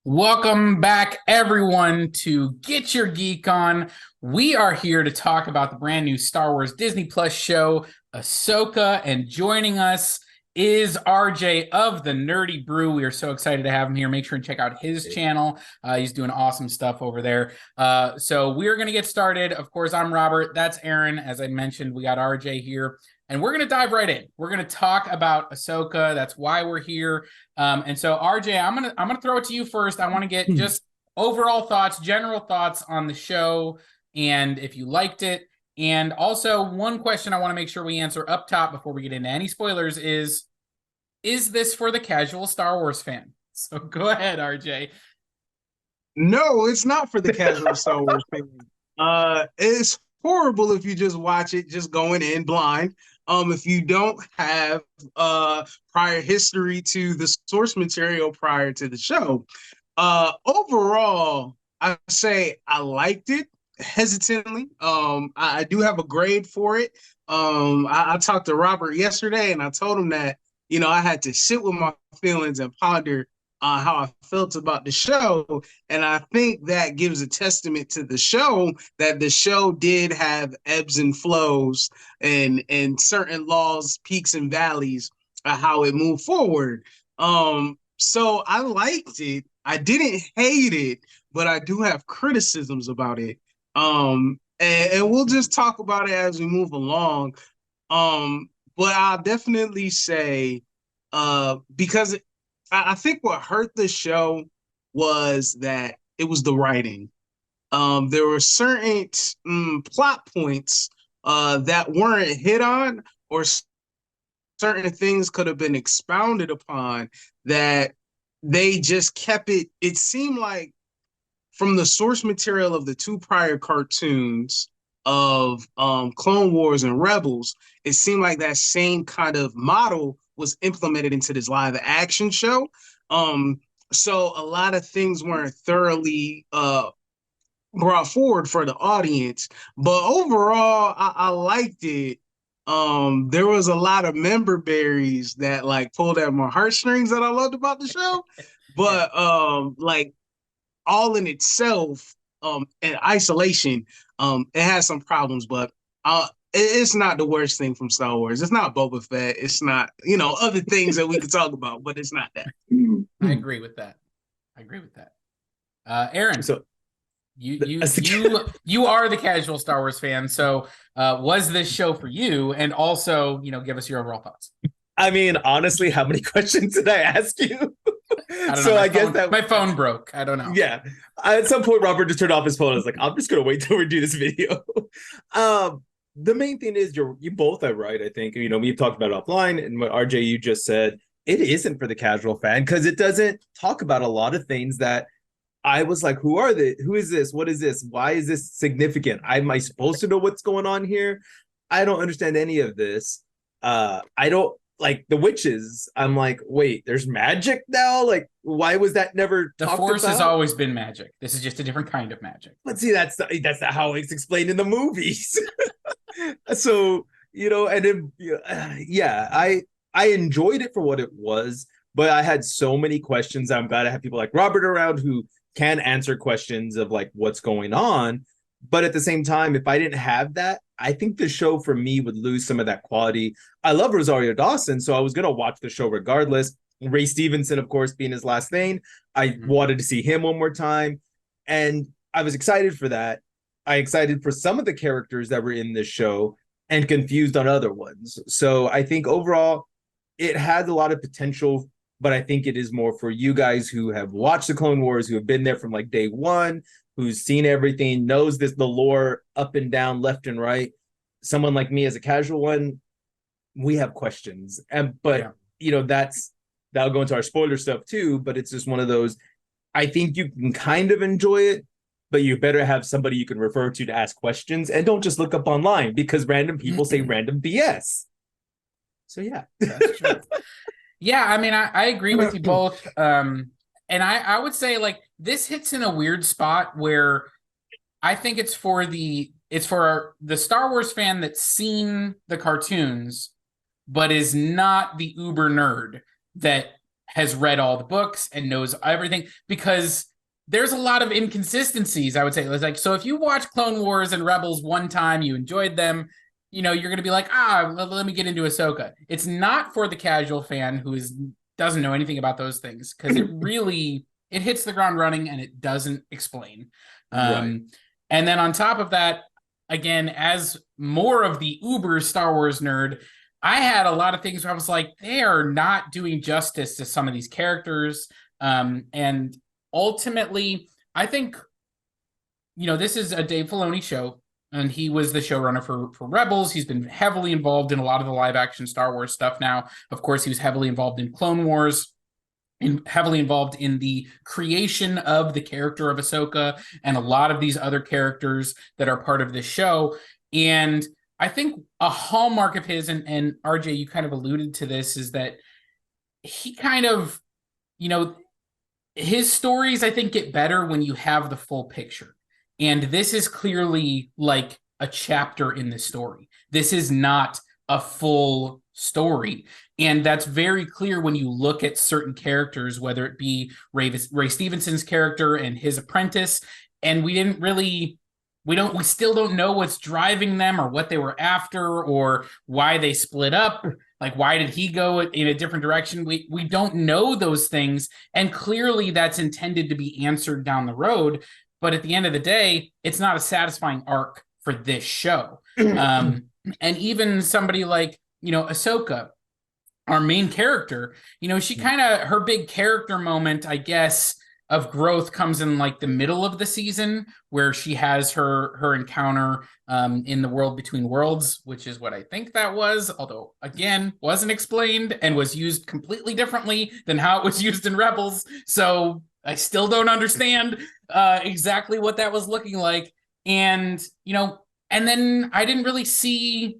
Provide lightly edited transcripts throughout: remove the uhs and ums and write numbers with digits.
Welcome back, everyone, to Get Your Geek On. We are here to talk about the brand new Star Wars Disney Plus show, Ahsoka, and joining us is RJ of the Nerdy Brew. We are so excited to have him here. Make sure and check out his channel. He's doing awesome stuff over there. So we're going to get started. Of course, I'm Robert. That's Aaron. As I mentioned, we got RJ here. And we're going to dive right in. We're going to talk about Ahsoka. That's why we're here. And so, RJ, I'm gonna throw it to you first. I want to get just overall thoughts, general thoughts on the show, and if you liked it. And also, one question I want to make sure we answer up top before we get into any spoilers is this for the casual Star Wars fan? So go ahead, RJ. No, it's not for the casual Star Wars fan. It's horrible if you just watch it just going in blind. If you don't have prior history to the source material prior to the show. Overall, I say I liked it hesitantly. I do have a grade for it. I talked to Robert yesterday and I told him that, I had to sit with my feelings and ponder how I felt about the show. And I think that gives a testament to the show that the show did have ebbs and flows and certain laws, peaks and valleys, how it moved forward. So I liked it. I didn't hate it, but I do have criticisms about it. And we'll just talk about it as we move along. But I'll definitely say, because I think what hurt the show was that it was the writing. There were certain plot points that weren't hit on, or certain things could have been expounded upon that they just kept it. It seemed like from the source material of the two prior cartoons of Clone Wars and Rebels, it seemed like that same kind of model was implemented into this live action show. So a lot of things weren't thoroughly brought forward for the audience, but overall, I liked it. There was a lot of member berries that like pulled at my heartstrings that I loved about the show, but like all in itself, in isolation, it has some problems, but it's not the worst thing from Star Wars. It's not Boba Fett. It's not, other things that we could talk about, but it's not that. I agree with that. Aaron, So you are the casual Star Wars fan. So was this show for you? And also, give us your overall thoughts. I mean, honestly, how many questions did I ask you? I don't So know. I guess that my phone broke. I don't know. Yeah. At some point, Robert just turned off his phone. I was like, I'm just gonna wait till we do this video. The main thing is you both are right. I think we've talked about it offline, and what RJ you just said, it isn't for the casual fan because it doesn't talk about a lot of things that I was like, who are they? Who is this? What is this? Why is this significant? Am I supposed to know what's going on here? I don't understand any of this. I don't like the witches. I'm like, wait, there's magic now? Like, why was that never The talked Force about? has always been magic. This is just a different kind of magic. But see, that's not how it's explained in the movies. So, and then, yeah, I enjoyed it for what it was, but I had so many questions. I'm glad I have people like Robert around who can answer questions of like what's going on. But at the same time, if I didn't have that, I think the show for me would lose some of that quality. I love Rosario Dawson, so I was going to watch the show regardless. Ray Stevenson, of course, being his last name. I wanted to see him one more time. And I was excited for that. I excited for some of the characters that were in this show and confused on other ones. So I think overall, it has a lot of potential, but I think it is more for you guys who have watched the Clone Wars, who have been there from like day one, who's seen everything, knows the lore up and down, left and right. Someone like me as a casual one, we have questions. But that'll go into our spoiler stuff too, but it's just one of those, I think you can kind of enjoy it, but you better have somebody you can refer to ask questions, and don't just look up online because random people say random BS. So yeah. That's true. Yeah, I mean, I agree with you both. And I would say like this hits in a weird spot where I think it's for the Star Wars fan that's seen the cartoons, but is not the uber nerd that has read all the books and knows everything, because there's a lot of inconsistencies, I would say. It's like, so if you watch Clone Wars and Rebels one time, you enjoyed them, you're going to be like, let me get into Ahsoka. It's not for the casual fan who doesn't know anything about those things, because it hits the ground running and it doesn't explain. Right. And then on top of that, again, as more of the uber Star Wars nerd, I had a lot of things where I was like, they are not doing justice to some of these characters. And ultimately, I think, this is a Dave Filoni show, and he was the showrunner for Rebels. He's been heavily involved in a lot of the live action Star Wars stuff now. Of course, he was heavily involved in Clone Wars, and heavily involved in the creation of the character of Ahsoka and a lot of these other characters that are part of this show. And I think a hallmark of his, and RJ, you kind of alluded to this, is that he kind of, his stories, I think, get better when you have the full picture. And this is clearly like a chapter in the story. This is not a full story. And that's very clear when you look at certain characters, whether it be Ray Stevenson's character and his apprentice. And we still don't know what's driving them or what they were after or why they split up. Like, why did he go in a different direction? We don't know those things. And clearly that's intended to be answered down the road. But at the end of the day, it's not a satisfying arc for this show. And even somebody like, Ahsoka, our main character, she kind of, her big character moment, I guess, of growth comes in like the middle of the season, where she has her encounter in the World Between Worlds, which is what I think that was, although again wasn't explained and was used completely differently than how it was used in Rebels. So I still don't understand exactly what that was looking like. And and then I didn't really see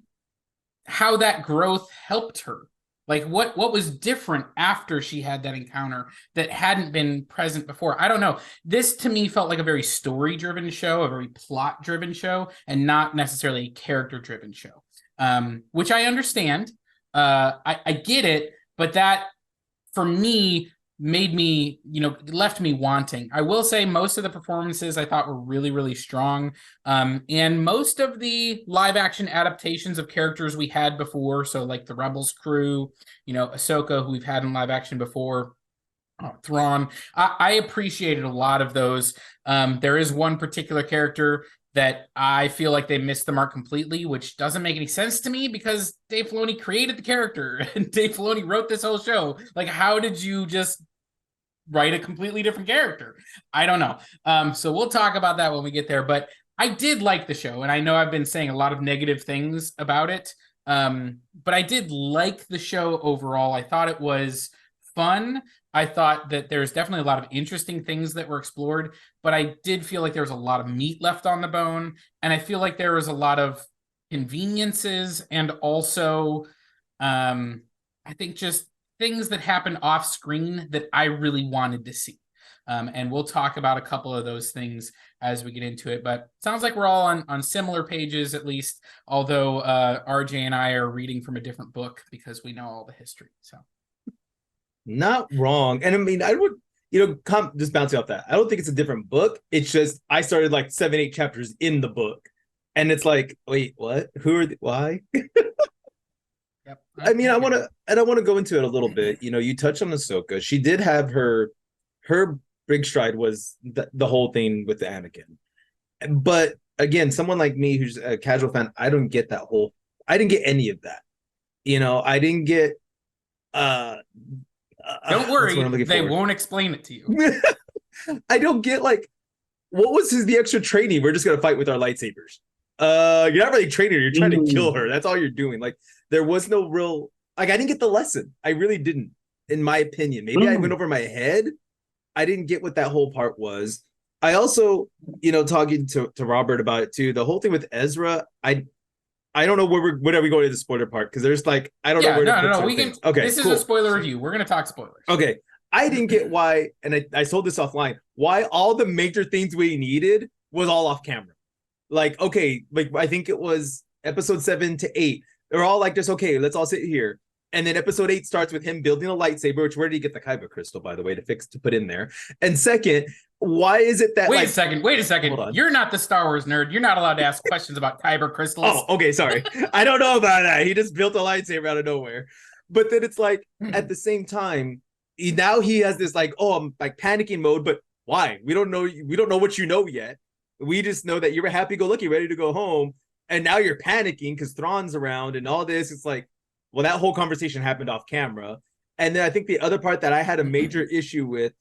how that growth helped her. Like, what was different after she had that encounter that hadn't been present before? I don't know. This, to me, felt like a very story-driven show, a very plot-driven show, and not necessarily a character-driven show, which I understand. I get it, but that, for me, made me, left me wanting. I will say most of the performances I thought were really, really strong. And most of the live action adaptations of characters we had before, so like the Rebels crew, Ahsoka, who we've had in live action before, Thrawn, I appreciated a lot of those. There is one particular character that I feel like they missed the mark completely, which doesn't make any sense to me because Dave Filoni created the character and Dave Filoni wrote this whole show. Like, how did you just write a completely different character? I don't know. So we'll talk about that when we get there. But I did like the show, and I know I've been saying a lot of negative things about it, but I did like the show overall. I thought it was fun. I thought that there's definitely a lot of interesting things that were explored, but I did feel like there was a lot of meat left on the bone, and I feel like there was a lot of conveniences and also, I think, just things that happen off screen that I really wanted to see. And we'll talk about a couple of those things as we get into it. But it sounds like we're all on similar pages, at least, although RJ and I are reading from a different book because we know all the history. So, not wrong. And I mean, I would, just bouncing off that, I don't think it's a different book. It's just I started like 7-8 chapters in the book, and it's like, wait, what? Why? yep. I mean, I want to go into it a little bit. You touched on Ahsoka. She did have her big stride was the whole thing with the Anakin. But again, someone like me who's a casual fan, I didn't get any of that. I didn't get don't worry, they won't explain it to you. I don't get, like, what was the extra training? We're just gonna fight with our lightsabers. You're not really training her, you're trying to kill her. That's all you're doing. Like, there was no real, like, I didn't get the lesson. I really didn't, in my opinion. Maybe I went over my head. I didn't get what that whole part was. I also, talking to Robert about it too, the whole thing with Ezra, I don't know when are we going to the spoiler part, because there's like, I don't know where to put no, we can. things. Okay, this is a spoiler review. We're going to talk spoilers. Okay, I didn't get why, and I told this offline, why all the major things we needed was all off camera. Like, okay, like I think it was episode 7 to 8. They're all like, just okay, let's all sit here. And then episode 8 starts with him building a lightsaber, which where did he get the kyber crystal, by the way, to put in there? And second, why is it that wait a second. Hold on. You're not the Star Wars nerd. You're not allowed to ask questions about kyber crystals. Oh, okay, sorry. I don't know about that. He just built a lightsaber out of nowhere. But then it's like at the same time, now he has this like, oh, I'm like panicking mode, but why? We don't know what you know yet. We just know that you're happy-go-lucky, ready to go home, and now you're panicking because Thrawn's around and all this. It's like, well, that whole conversation happened off camera. And then I think the other part that I had a major issue with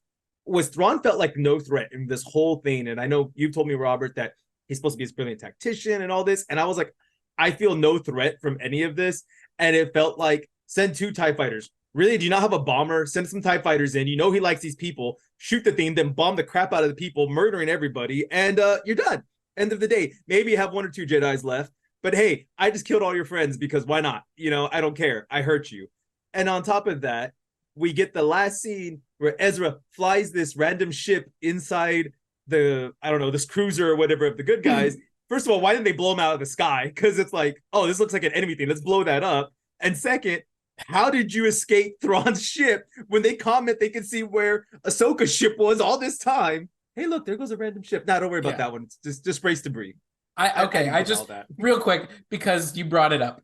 was Thrawn felt like no threat in this whole thing. And I know you've told me, Robert, that he's supposed to be this brilliant tactician and all this. And I was like, I feel no threat from any of this. And it felt like, send 2 TIE fighters. Really, do you not have a bomber? Send some TIE fighters in. You know he likes these people. Shoot the thing, then bomb the crap out of the people, murdering everybody. And you're done. End of the day. Maybe you have 1 or 2 Jedis left. But hey, I just killed all your friends because why not? You know, I don't care. I hurt you. And on top of that, we get the last scene where Ezra flies this random ship inside this cruiser or whatever of the good guys. First of all, why didn't they blow them out of the sky? Because it's like, oh, this looks like an enemy thing. Let's blow that up. And second, how did you escape Thrawn's ship when they comment they can see where Ahsoka's ship was all this time? Hey, look, there goes a random ship. Nah, don't worry about that one. It's just race debris. I just real quick, because you brought it up,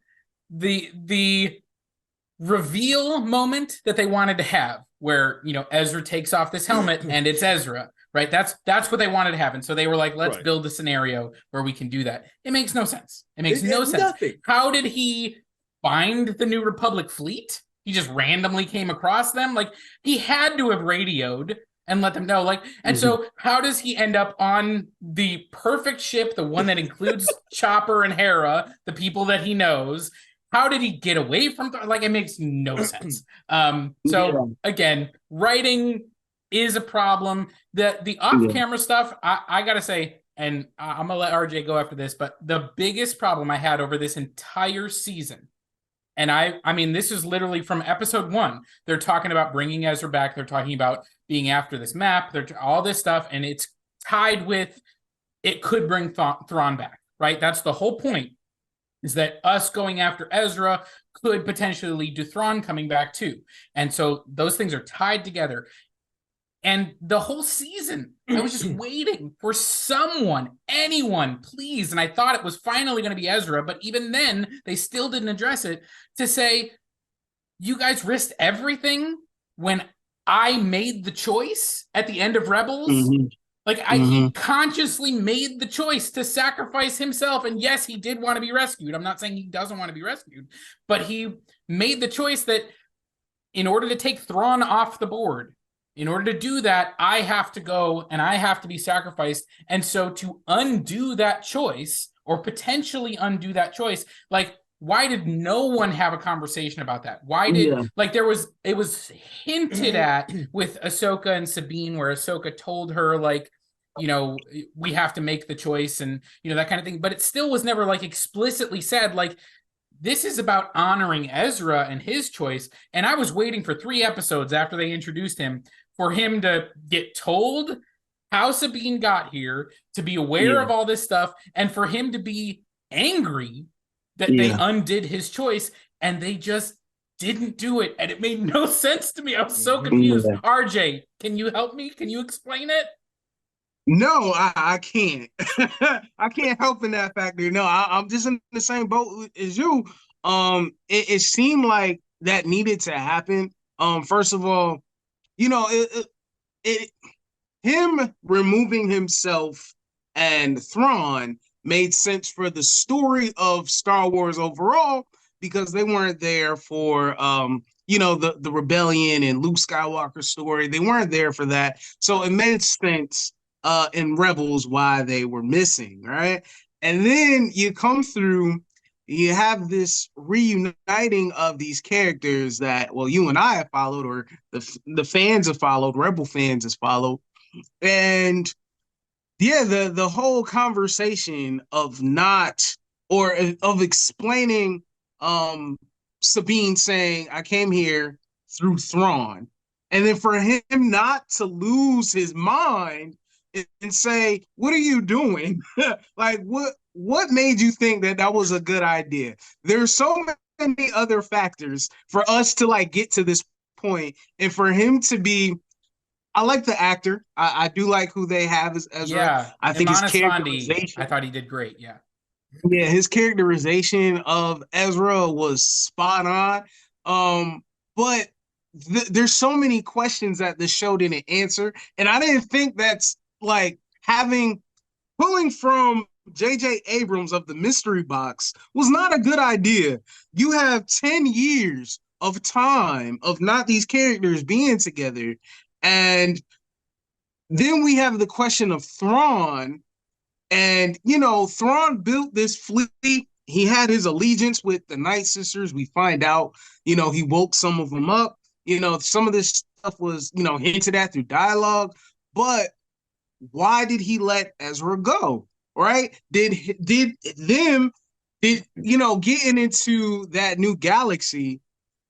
the reveal moment that they wanted to have, where Ezra takes off this helmet and it's Ezra, right? That's what they wanted to have, and so they were like, let's build a scenario where we can do that. It makes no sense. It makes no sense. Nothing. How did he find the New Republic fleet? He just randomly came across them. Like, he had to have radioed and let them know. Like, and so how does he end up on the perfect ship, the one that includes Chopper and Hera, the people that he knows? How did he get away from it makes no sense. Again, writing is a problem. The off-camera stuff, I gotta say, and I'm gonna let RJ go after this, but the biggest problem I had over this entire season, and I mean, this is literally from episode 1. They're talking about bringing Ezra back. They're talking about being after this map. They're all this stuff, and it's tied with it could bring Thrawn back, right? That's the whole point, is that us going after Ezra could potentially lead to Thrawn coming back too. And so those things are tied together. And the whole season, I was just waiting for anyone, please. And I thought it was finally going to be Ezra, but even then, they still didn't address it, to say, you guys risked everything when I made the choice at the end of Rebels. He consciously made the choice to sacrifice himself. And yes, he did want to be rescued. I'm not saying he doesn't want to be rescued, but he made the choice that in order to take Thrawn off the board, in order to do that, I have to go and I have to be sacrificed. And so to undo that choice, or potentially undo that choice, like, why did no one have a conversation about that? Why did it was hinted at with Ahsoka and Sabine, where Ahsoka told her, like, we have to make the choice, and that kind of thing, but it still was never like explicitly said, like, this is about honoring Ezra and his choice. And I was waiting for 3 episodes after they introduced him for him to get told how Sabine got here, to be aware of all this stuff, and for him to be angry that they undid his choice, and they just didn't do it. And it made no sense to me. I was so confused. RJ, can you help me? Can you explain it? No, I can't. I can't help in that factor. No, I'm just in the same boat as you. It seemed like that needed to happen. First of all, him removing himself and Thrawn made sense for the story of Star Wars overall, because they weren't there for the rebellion and Luke Skywalker's story. They weren't there for that. So it made sense in Rebels why they were missing, right? And then you come through, you have this reuniting of these characters that, well, you and I have followed, or the fans have followed, Rebel fans has followed. And the whole conversation of explaining Sabine saying, I came here through Thrawn, and then for him not to lose his mind and say, what are you doing? Like, what made you think that was a good idea? There's so many other factors for us to like get to this point, and for him to be. I like the actor. I do like who they have as Ezra. Yeah, I think his Imanis Fondi, I characterization. thought he did great. Yeah. Yeah, his characterization of Ezra was spot on. But there's so many questions that the show didn't answer, and I didn't think that's like having pulling from J.J. Abrams of the Mystery Box was not a good idea. You have 10 years of time of not these characters being together, and then we have the question of Thrawn, and, Thrawn built this fleet. He had his allegiance with the Night Sisters. We find out, he woke some of them up. Some of this stuff was, hinted at through dialogue. But why did he let Ezra go? Right? Getting into that new galaxy,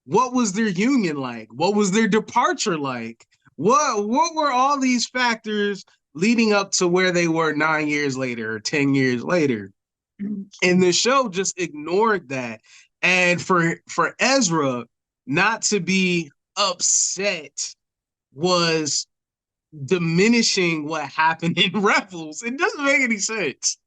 what was their union like? What was their departure like? What were all these factors leading up to where they were 9 years later or 10 years later? And the show just ignored that. And for Ezra not to be upset was diminishing what happened in Rebels. It doesn't make any sense.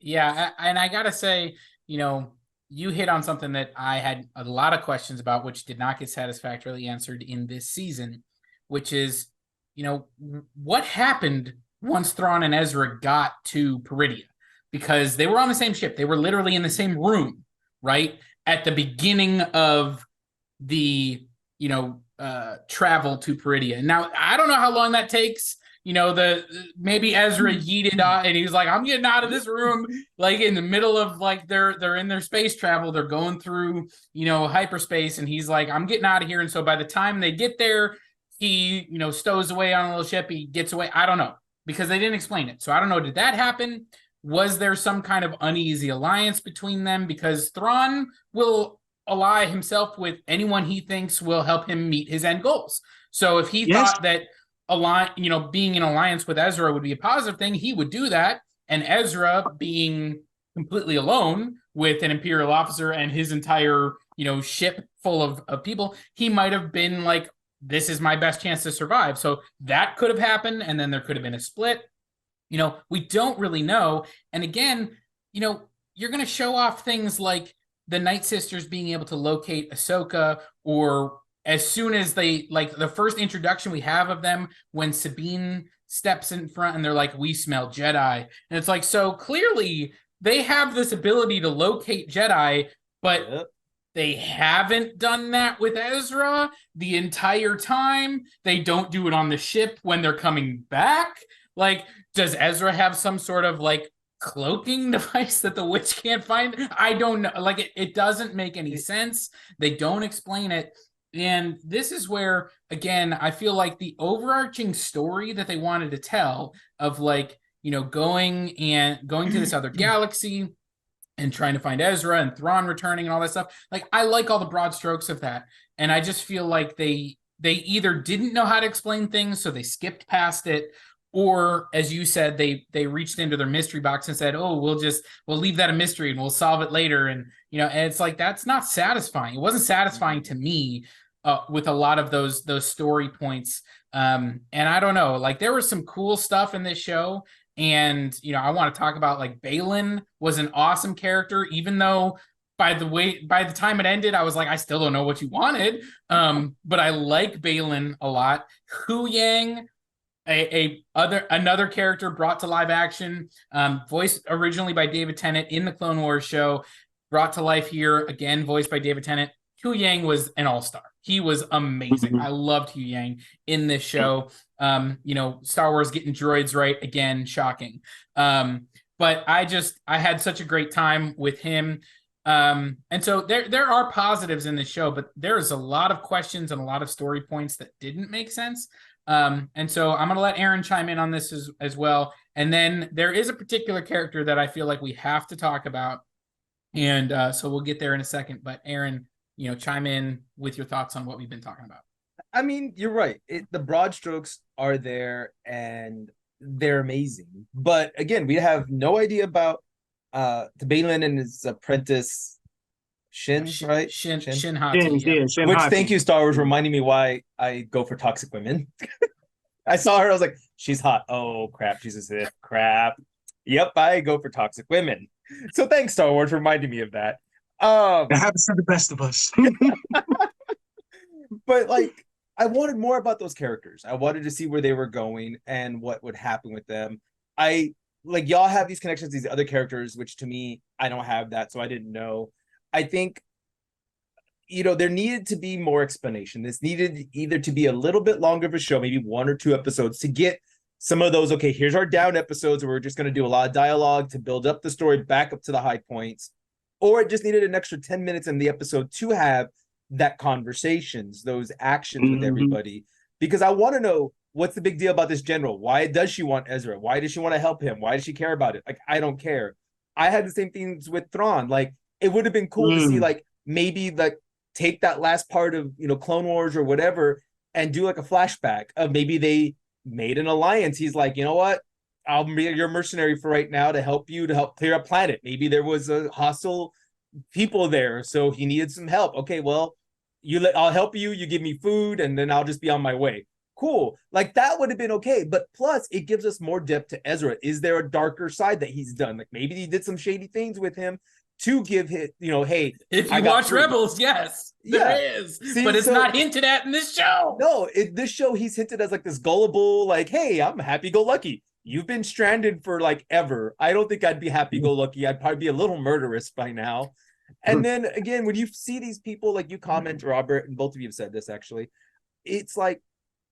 Yeah, and I gotta say, you hit on something that I had a lot of questions about, which did not get satisfactorily answered in this season, which is, what happened once Thrawn and Ezra got to Peridia? Because they were on the same ship. They were literally in the same room, right? At the beginning of the, travel to Peridia. Now, I don't know how long that takes. Maybe Ezra yeeted out and he was like, I'm getting out of this room, like in the middle of like they're in their space travel, they're going through, hyperspace, and he's like, I'm getting out of here. And so by the time they get there, he, stows away on a little ship, he gets away. I don't know, because they didn't explain it. So I don't know, did that happen? Was there some kind of uneasy alliance between them? Because Thrawn will ally himself with anyone he thinks will help him meet his end goals. So if he thought that being in alliance with Ezra would be a positive thing, he would do that. And Ezra being completely alone with an Imperial officer and his entire, ship full of people, he might have been like, this is my best chance to survive. So that could have happened. And then there could have been a split. We don't really know. And again, you're going to show off things like the Night Sisters being able to locate Ahsoka, or as soon as they, like, the first introduction we have of them when Sabine steps in front and they're like, we smell Jedi. And it's like, so clearly they have this ability to locate Jedi, but they haven't done that with Ezra the entire time. They don't do it on the ship when they're coming back. Like, does Ezra have some sort of like cloaking device that the witch can't find? I don't know. Like, it doesn't make any sense. They don't explain it. And this is where, again, I feel like the overarching story that they wanted to tell of like, going to this other galaxy and trying to find Ezra and Thrawn returning and all that stuff. Like, I like all the broad strokes of that. And I just feel like they either didn't know how to explain things, so they skipped past it, or as you said, they reached into their mystery box and said, oh, we'll leave that a mystery and we'll solve it later. And, and it's like, that's not satisfying. It wasn't satisfying to me with a lot of those story points. And I don't know, like, there was some cool stuff in this show. And, I want to talk about, like, Balin was an awesome character, even though by the time it ended, I was like, I still don't know what you wanted. But I like Balin a lot. Hu Yang, another character brought to live action, voiced originally by David Tennant in the Clone Wars show, brought to life here, again, voiced by David Tennant. Hu Yang was an all-star. He was amazing. I loved Hu Yang in this show. Star Wars getting droids right, again, shocking. But I had such a great time with him. And so there are positives in this show, but there's a lot of questions and a lot of story points that didn't make sense. And so I'm going to let Aaron chime in on this as well. And then there is a particular character that I feel like we have to talk about. And so we'll get there in a second. But Aaron, chime in with your thoughts on what we've been talking about. I mean, you're right. The broad strokes are there and they're amazing. But again, we have no idea about the Balin and his apprentice Shin, right? Shin Shin. Hati. Yeah. Shin Which, Hati. thank you, Star Wars, reminding me why I go for toxic women. I saw her, I was like, she's hot. Oh crap, she's a Sith. Crap. Yep, I go for toxic women. So thanks, Star Wars, for reminding me of that. That happens to the best of us. But like, I wanted more about those characters. I wanted to see where they were going and what would happen with them. I like y'all have these connections, these other characters, which to me, I don't have that, so I didn't know. I think there needed to be more explanation. This needed either to be a little bit longer of a show, maybe 1 or 2 episodes, to get some of those. Okay, here's our down episodes where we're just going to do a lot of dialogue to build up the story back up to the high points, or it just needed an extra 10 minutes in the episode to have that conversations, those actions with everybody, because I want to know what's the big deal about this general. Why does she want Ezra? Why does she want to help him? Why does she care about it? Like, I don't care. I had the same things with Thrawn. Like, it would have been cool to see, like, maybe like take that last part of Clone Wars or whatever and do like a flashback of maybe they made an alliance. He's like, you know what, I'll be your mercenary for right now to help clear a planet. Maybe there was a hostile people there, so he needed some help. Okay, well, I'll help you, you give me food, and then I'll just be on my way. Cool. Like, that would have been okay. But plus, it gives us more depth to Ezra. Is there a darker side that he's done? Like, maybe he did some shady things with him to give him, hey, if you watch Rebels, yes, there is. See, but it's not hinted at in this show. No, this show, he's hinted as like this gullible, like, hey, I'm happy-go-lucky. You've been stranded for like ever. I don't think I'd be happy-go-lucky. I'd probably be a little murderous by now. And then again, when you see these people, like you comment, Robert, and both of you have said this actually, it's like,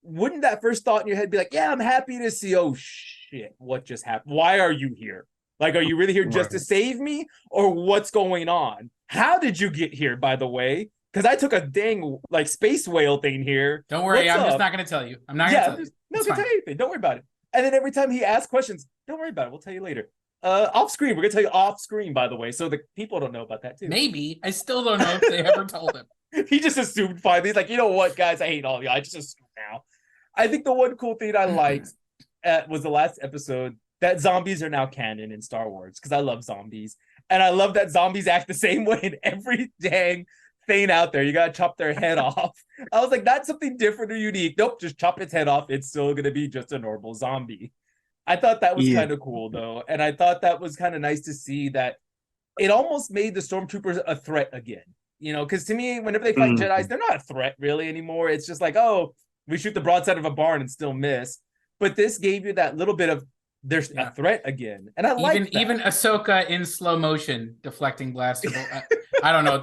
wouldn't that first thought in your head be like, yeah, I'm happy to see, oh shit, what just happened? Why are you here? Like, are you really here just to save me? Or what's going on? How did you get here, by the way? Because I took a dang, like, space whale thing here. Don't worry, I'm just not going to tell you. I'm not going to tell you. No, going to tell you anything. Don't worry about it. And then every time he asks questions, don't worry about it. We'll tell you later. Off screen. We're going to tell you off screen, by the way. So the people don't know about that, too. Maybe. I still don't know if they ever told him. He just assumed finally. He's like, you know what, guys? I hate all of you. I just assume now. I think the one cool thing I liked was the last episode, that zombies are now canon in Star Wars, because I love zombies. And I love that zombies act the same way in every dang thing out there. You got to chop their head off. I was like, that's something different or unique. Nope, just chop its head off. It's still going to be just a normal zombie. I thought that was kind of cool, though. And I thought that was kind of nice to see that it almost made the stormtroopers a threat again. Because to me, whenever they fight Jedis, they're not a threat really anymore. It's just like, oh, we shoot the broadside of a barn and still miss. But this gave you that little bit of, there's a threat again. And I like that. Even Ahsoka in slow motion deflecting blaster. I don't know.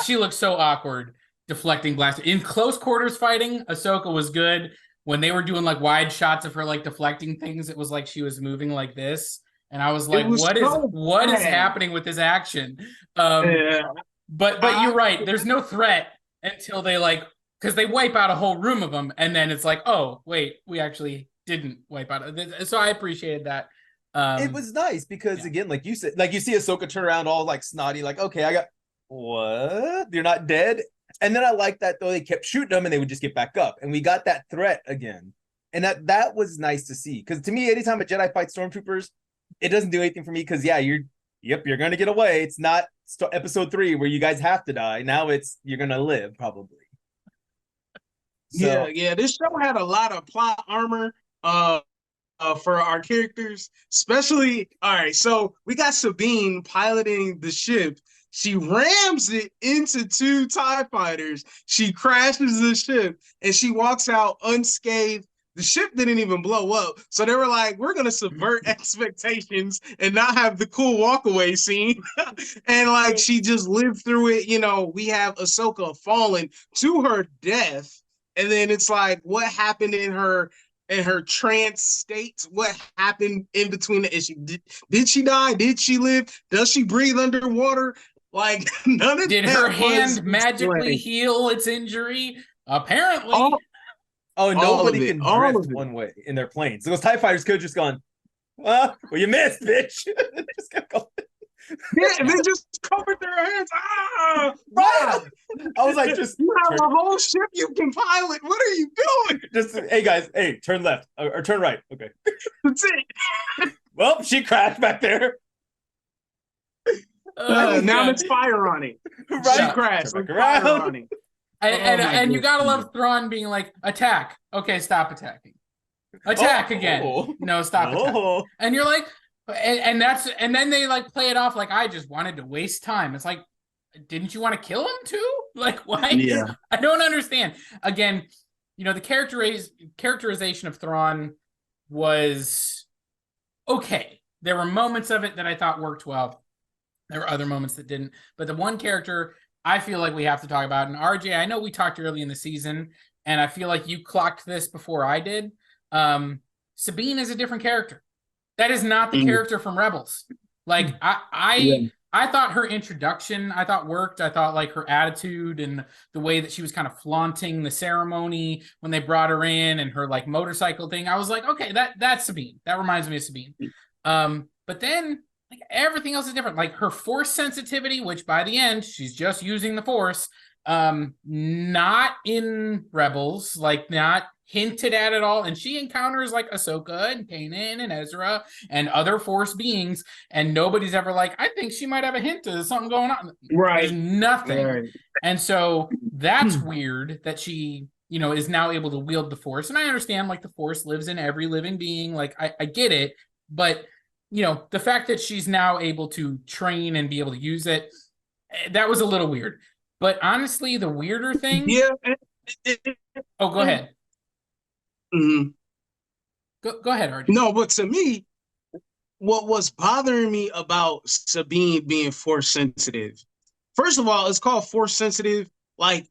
She looked so awkward deflecting blaster. In close quarters fighting, Ahsoka was good. When they were doing like wide shots of her like deflecting things, it was like she was moving like this. And I was like, what is happening with this action? But you're right. There's no threat until they because they wipe out a whole room of them. And then it's like, oh, wait, we actually didn't wipe out. So I appreciated that. It was nice because again, like you said, like you see Ahsoka turn around all like snotty, like, okay, I got what? You're not dead. And then I like that though, they kept shooting them and they would just get back up. And we got that threat again. And that was nice to see. Because to me, anytime a Jedi fights stormtroopers, it doesn't do anything for me because you're gonna get away. It's not episode 3 where you guys have to die. Now you're gonna live probably. So, yeah. This show had a lot of plot armor for our characters, especially. All right, so we got Sabine piloting the ship. She rams it into 2 TIE fighters. She crashes the ship and she walks out unscathed. The ship didn't even blow up. So they were like, we're going to subvert expectations and not have the cool walkaway scene. And like, she just lived through it. We have Ahsoka falling to her death. And then it's like, what happened in her trance state? What happened in between the issue? Did she die? Did she live? Does she breathe underwater? Like, none of Did her hand magically heal its injury? Apparently. Nobody can drift one way in their planes. So those TIE fighters could have just gone, well, you missed, bitch. Just kept going. Yeah, and they just covered their hands. Ah, right. I was like, just you have a whole ship you can pilot. What are you doing? Just, hey guys, turn left or turn right. Okay. That's it. Well, she crashed back there. Now God. let's fire on it. Right? She crashed. Turn Let's back fire around. on it. And you gotta goodness. love Thrawn being like, attack. Okay, stop attacking. Attack again. Oh. No, stop attacking. Oh. And you're like, and then they like play it off like I just wanted to waste time. It's like, didn't you want to kill him too? Like, why? Yeah. I don't understand. Again, the characterization of Thrawn was okay. There were moments of it that I thought worked well. There were other moments that didn't. But the one character I feel like we have to talk about, and RJ, I know we talked early in the season, and I feel like you clocked this before I did. Sabine is a different character. That is not the character from Rebels. Like I thought her introduction, I thought worked. I thought like her attitude and the way that she was kind of flaunting the ceremony when they brought her in and her like motorcycle thing. I was like, okay, that's Sabine. That reminds me of Sabine. But then like everything else is different. Like her force sensitivity, which by the end she's just using the force. Not in Rebels, like not hinted at all. And she encounters like Ahsoka and Kanan and Ezra and other Force beings, and nobody's ever like, I think she might have a hint of something going on. Right. There's nothing. Right. And so that's weird that she, is now able to wield the Force. And I understand like the Force lives in every living being. Like I get it, but the fact that she's now able to train and be able to use it, that was a little weird. But honestly, the weirder thing. Yeah. Oh, go ahead. Mm-hmm. Go ahead, RJ. No, but to me, what was bothering me about Sabine being force sensitive, first of all, it's called force sensitive. Like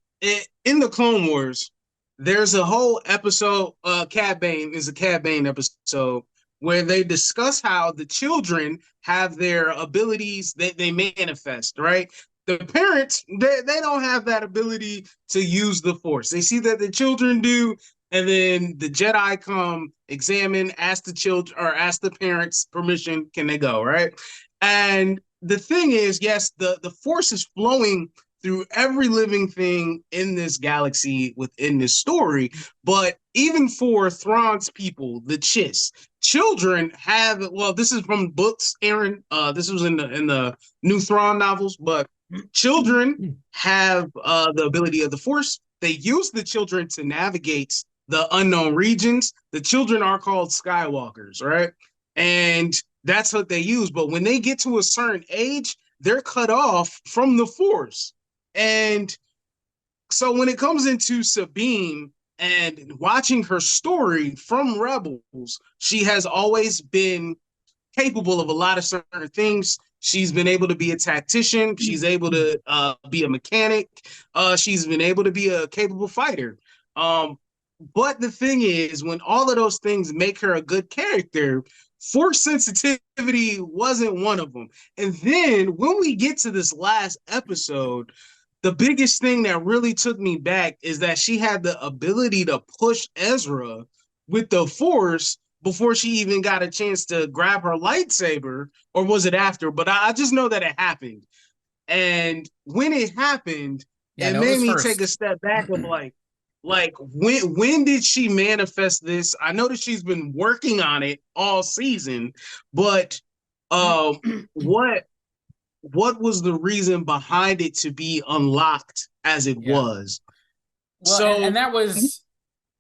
in the Clone Wars, there's a whole episode. Cad Bane is a Cad Bane episode where they discuss how the children have their abilities that they manifest, right? The parents, they don't have that ability to use the force. They see that the children do, and then the Jedi come, examine, ask the children or ask the parents permission, can they go, right? And the thing is, yes, the force is flowing through every living thing in this galaxy within this story, but even for Thrawn's people, the Chiss, children have, well, this is from books, Aaron. This was in the new Thrawn novels, but children have the ability of the Force. They use the children to navigate the unknown regions. The children are called Skywalkers, right? And that's what they use. But when they get to a certain age, they're cut off from the Force. And so when it comes into Sabine and watching her story from Rebels, she has always been capable of a lot of certain things. She's been able to be a tactician. She's able to be a mechanic. She's been able to be a capable fighter. But the thing is, when all of those things make her a good character, force sensitivity wasn't one of them. And then when we get to this last episode, the biggest thing that really took me back is that she had the ability to push Ezra with the force before she even got a chance to grab her lightsaber, or was it after? But I just know that it happened. And when it happened, it made me take a step back of like when did she manifest this? I know that she's been working on it all season, but what was the reason behind it to be unlocked as it was? Well, so and that was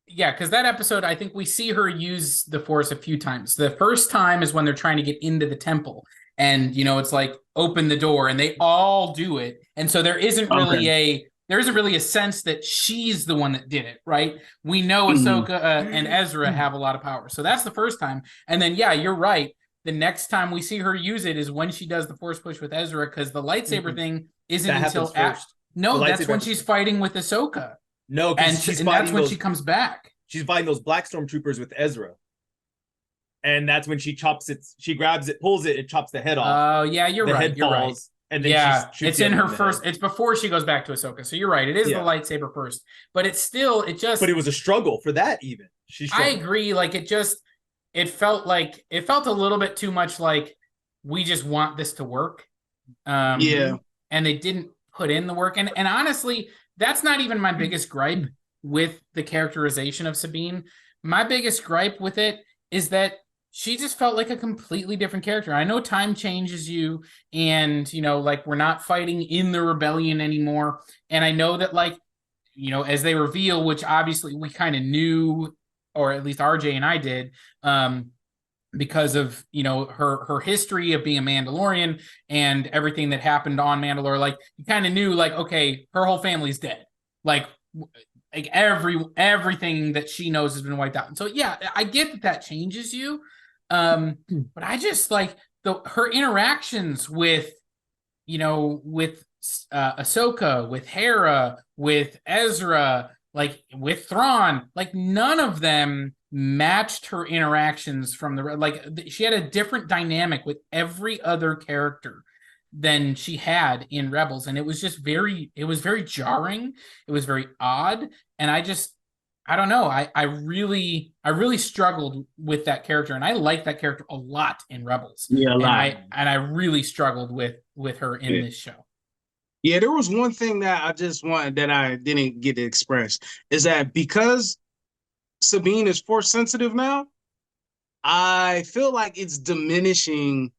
because that episode, I think we see her use the Force a few times. The first time is when they're trying to get into the temple, and it's like open the door, and they all do it, and so there isn't really a sense that she's the one that did it, right? We know Ahsoka and Ezra have a lot of power, so that's the first time. And then you're right. The next time we see her use it is when she does the Force push with Ezra, because the lightsaber thing isn't until after. No, that's when she's fighting with Ahsoka. No, and that's when she comes back. She's fighting those black stormtroopers with Ezra, and that's when she chops it. She grabs it, pulls it, and chops the head off. Oh yeah, you're right. You're right. And then it's in her first. It's before she goes back to Ahsoka. So you're right. It is the lightsaber first, but it's still But it was a struggle for that. Even I agree. Like it felt a little bit too much like we just want this to work. And they didn't put in the work. And honestly, that's not even my biggest gripe with the characterization of Sabine. My biggest gripe with it is that she just felt like a completely different character. I know time changes you, and like we're not fighting in the rebellion anymore. And I know that, like, as they reveal, which obviously we kind of knew, or at least RJ and I did, because of her history of being a Mandalorian and everything that happened on Mandalore. Like, you kind of knew, like, okay, her whole family's dead. Like everything that she knows has been wiped out. And so yeah, I get that changes you. But I just like her interactions with Ahsoka, with Hera, with Ezra, like with Thrawn, like none of them matched her interactions from she had a different dynamic with every other character than she had in Rebels, and it was very jarring. It was very odd, and I don't know. I really struggled with that character, and I like that character a lot in Rebels. Yeah, a And lot. I really struggled with her in this show. Yeah, there was one thing that I just wanted that I didn't get to express is that because Sabine is force sensitive now, I feel like it's diminishing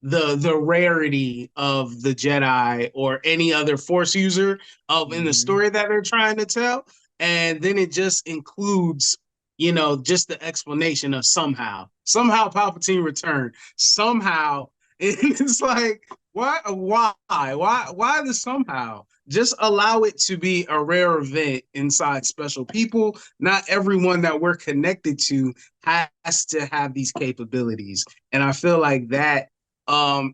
the rarity of the Jedi or any other Force user of in the story that they're trying to tell. And then it just includes, just the explanation of somehow Palpatine returned. Somehow, it's like, why the somehow? Just allow it to be a rare event inside special people. Not everyone that we're connected to has to have these capabilities. And I feel like that,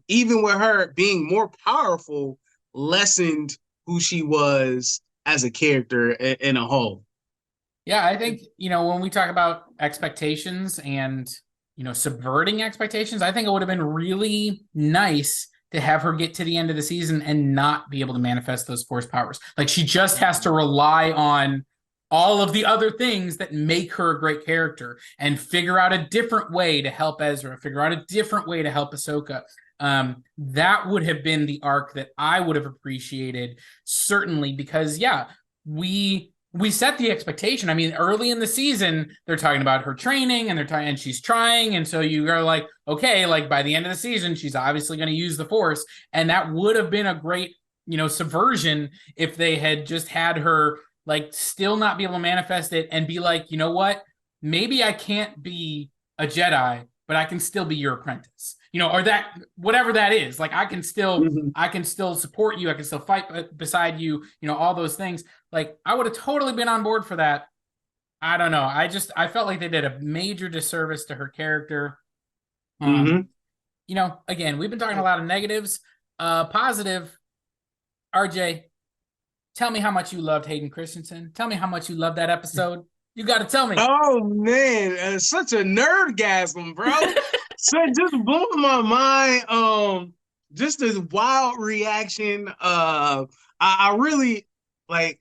even with her being more powerful, lessened who she was as a character in a whole. Yeah, I think, when we talk about expectations and, subverting expectations, I think it would have been really nice to have her get to the end of the season and not be able to manifest those force powers. Like, she just has to rely on all of the other things that make her a great character and figure out a different way to help Ezra, figure out a different way to help Ahsoka. That would have been the arc that I would have appreciated, certainly, because yeah, we set the expectation. I mean, early in the season, they're talking about her training and and she's trying. And so you are like, okay, like by the end of the season, she's obviously going to use the force. And that would have been a great, subversion if they had just had her like still not be able to manifest it and be like, you know what? Maybe I can't be a Jedi, but I can still be your apprentice. Or that whatever that is. Like I can still support you. I can still fight beside you. All those things. Like I would have totally been on board for that. I don't know. I felt like they did a major disservice to her character. Again, we've been talking a lot of negatives. Positive. RJ, tell me how much you loved Hayden Christensen. Tell me how much you loved that episode. You got to tell me. Oh man, such a nerdgasm, bro. So it just blew my mind. Just this wild reaction. I really like.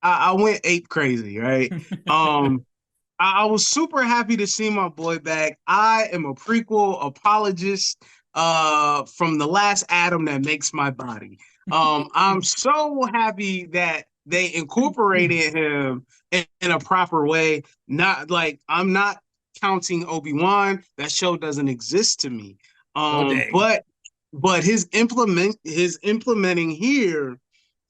I went ape crazy, right? I was super happy to see my boy back. I am a prequel apologist. From the last Adam that makes my body. I'm so happy that they incorporated him in a proper way. Not like I'm not counting Obi-Wan. That show doesn't exist to me. But his implementing here,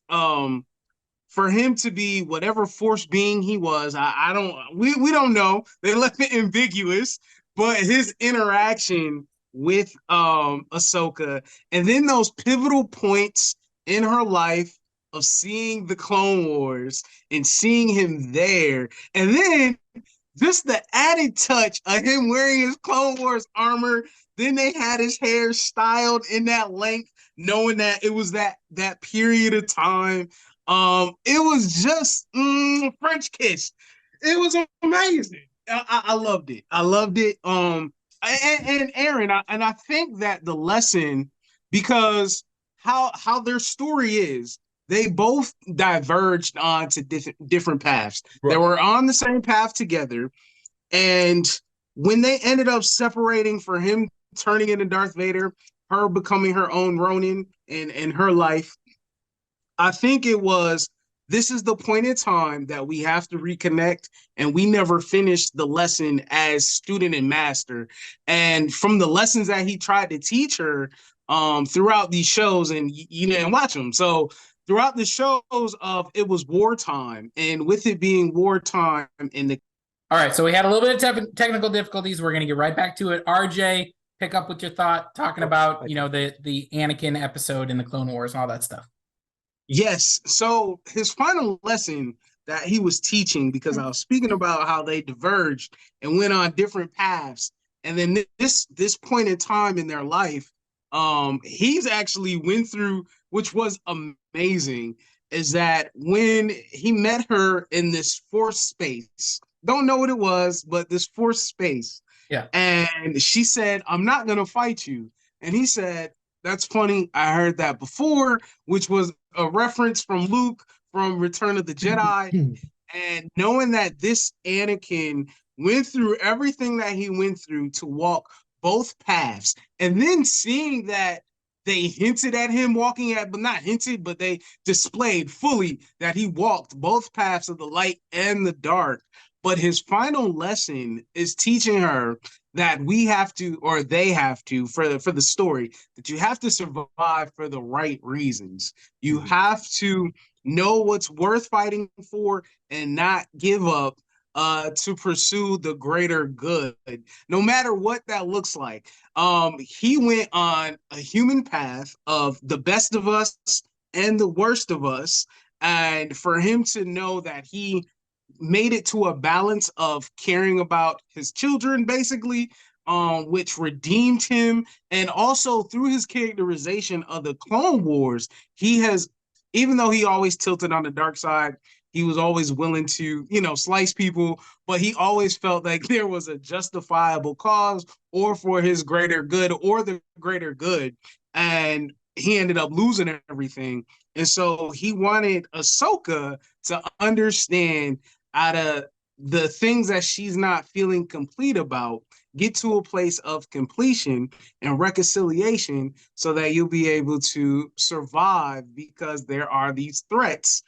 for him to be whatever force being he was, we don't know. They left it ambiguous, but his interaction with Ahsoka, and then those pivotal points in her life of seeing the Clone Wars and seeing him there, and then just the added touch of him wearing his Clone Wars armor. Then they had his hair styled in that length, knowing that it was that period of time. It was just French kiss. It was amazing. I loved it. I loved it. And Aaron, I think that the lesson, because how their story is, they both diverged onto different paths. Right. They were on the same path together, and when they ended up separating, for him turning into Darth Vader, her becoming her own Ronin in her life, I think it was this is the point in time that we have to reconnect, and we never finished the lesson as student and master. And from the lessons that he tried to teach her throughout these shows, and you didn't watch them. So throughout the shows of it was wartime, and with it being wartime in the All right, so we had a little bit of technical difficulties. We're going to get right back to it. RJ, pick up with your thought, talking about, you know, the Anakin episode in the Clone Wars and all that stuff. Yes. So his final lesson that he was teaching, because I was speaking about how they diverged and went on different paths, and then this point in time in their life, he's actually went through, which was amazing, is that when he met her in this fourth space, don't know what it was, but this fourth space, Yeah. and she said, "I'm not gonna fight you," and he said, "That's funny. I heard that before," which was a reference from Luke from Return of the Jedi. And knowing that this Anakin went through everything that he went through to walk both paths, and then seeing that they hinted at him walking at, but not hinted, but they displayed fully that he walked both paths of the light and the dark. But his final lesson is teaching her that we have to, or they have to, for the story, that you have to survive for the right reasons. You have to know what's worth fighting for and not give up to pursue the greater good, no matter what that looks like. He went on a human path of the best of us and the worst of us. And for him to know that he made it to a balance of caring about his children, basically, which redeemed him. And also through his characterization of the Clone Wars, he has, even though he always tilted on the dark side, he was always willing to, slice people, but he always felt like there was a justifiable cause or for his greater good or the greater good. And he ended up losing everything. And so he wanted Ahsoka to understand, out of the things that she's not feeling complete about, get to a place of completion and reconciliation so that you'll be able to survive, because there are these threats.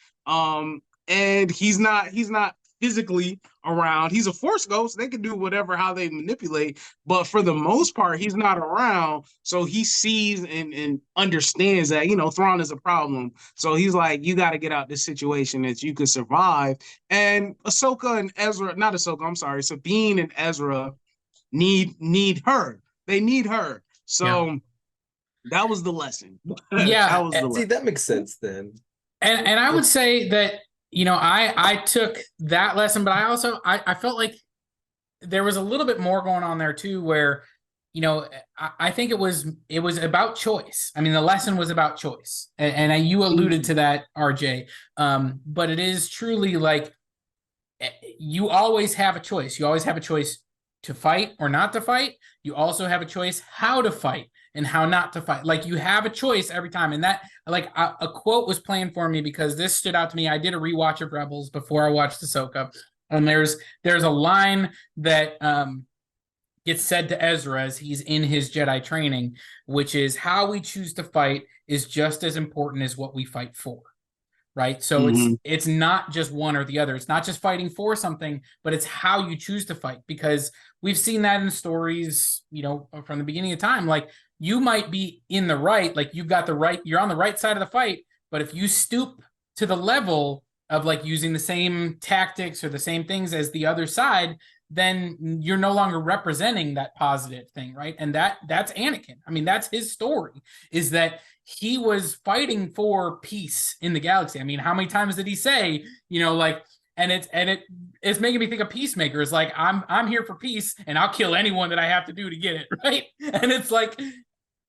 And he's not physically around. He's a force ghost. They can do whatever, how they manipulate, but for the most part, he's not around. So he sees and understands that, Thrawn is a problem. So he's like, you got to get out this situation that you could survive. And Ahsoka and Ezra, not Ahsoka, I'm sorry, Sabine and Ezra need her. They need her. So that was the lesson. Yeah. That was the See, lesson. that makes sense then. And I would say that, I took that lesson, but I felt like there was a little bit more going on there too, where, I think it was about choice. I mean, the lesson was about choice, and you alluded to that, RJ. But it is truly like, you always have a choice. You always have a choice to fight or not to fight. You also have a choice how to fight and how not to fight. Like, you have a choice every time. And that, like, a quote was playing for me because this stood out to me. I did a rewatch of Rebels before I watched Ahsoka, and there's a line that gets said to Ezra as he's in his Jedi training, which is, how we choose to fight is just as important as what we fight for. Right. So it's not just one or the other. It's not just fighting for something, but it's how you choose to fight, because we've seen that in stories, from the beginning of time. Like, you might be in the right, like you've got the right, you're on the right side of the fight. But if you stoop to the level of like using the same tactics or the same things as the other side, then you're no longer representing that positive thing, right? And that's Anakin. I mean, that's his story, is that he was fighting for peace in the galaxy. I mean, how many times did he say, and it's making me think of Peacemaker. It's like, I'm here for peace, and I'll kill anyone that I have to do to get it, right? And it's like,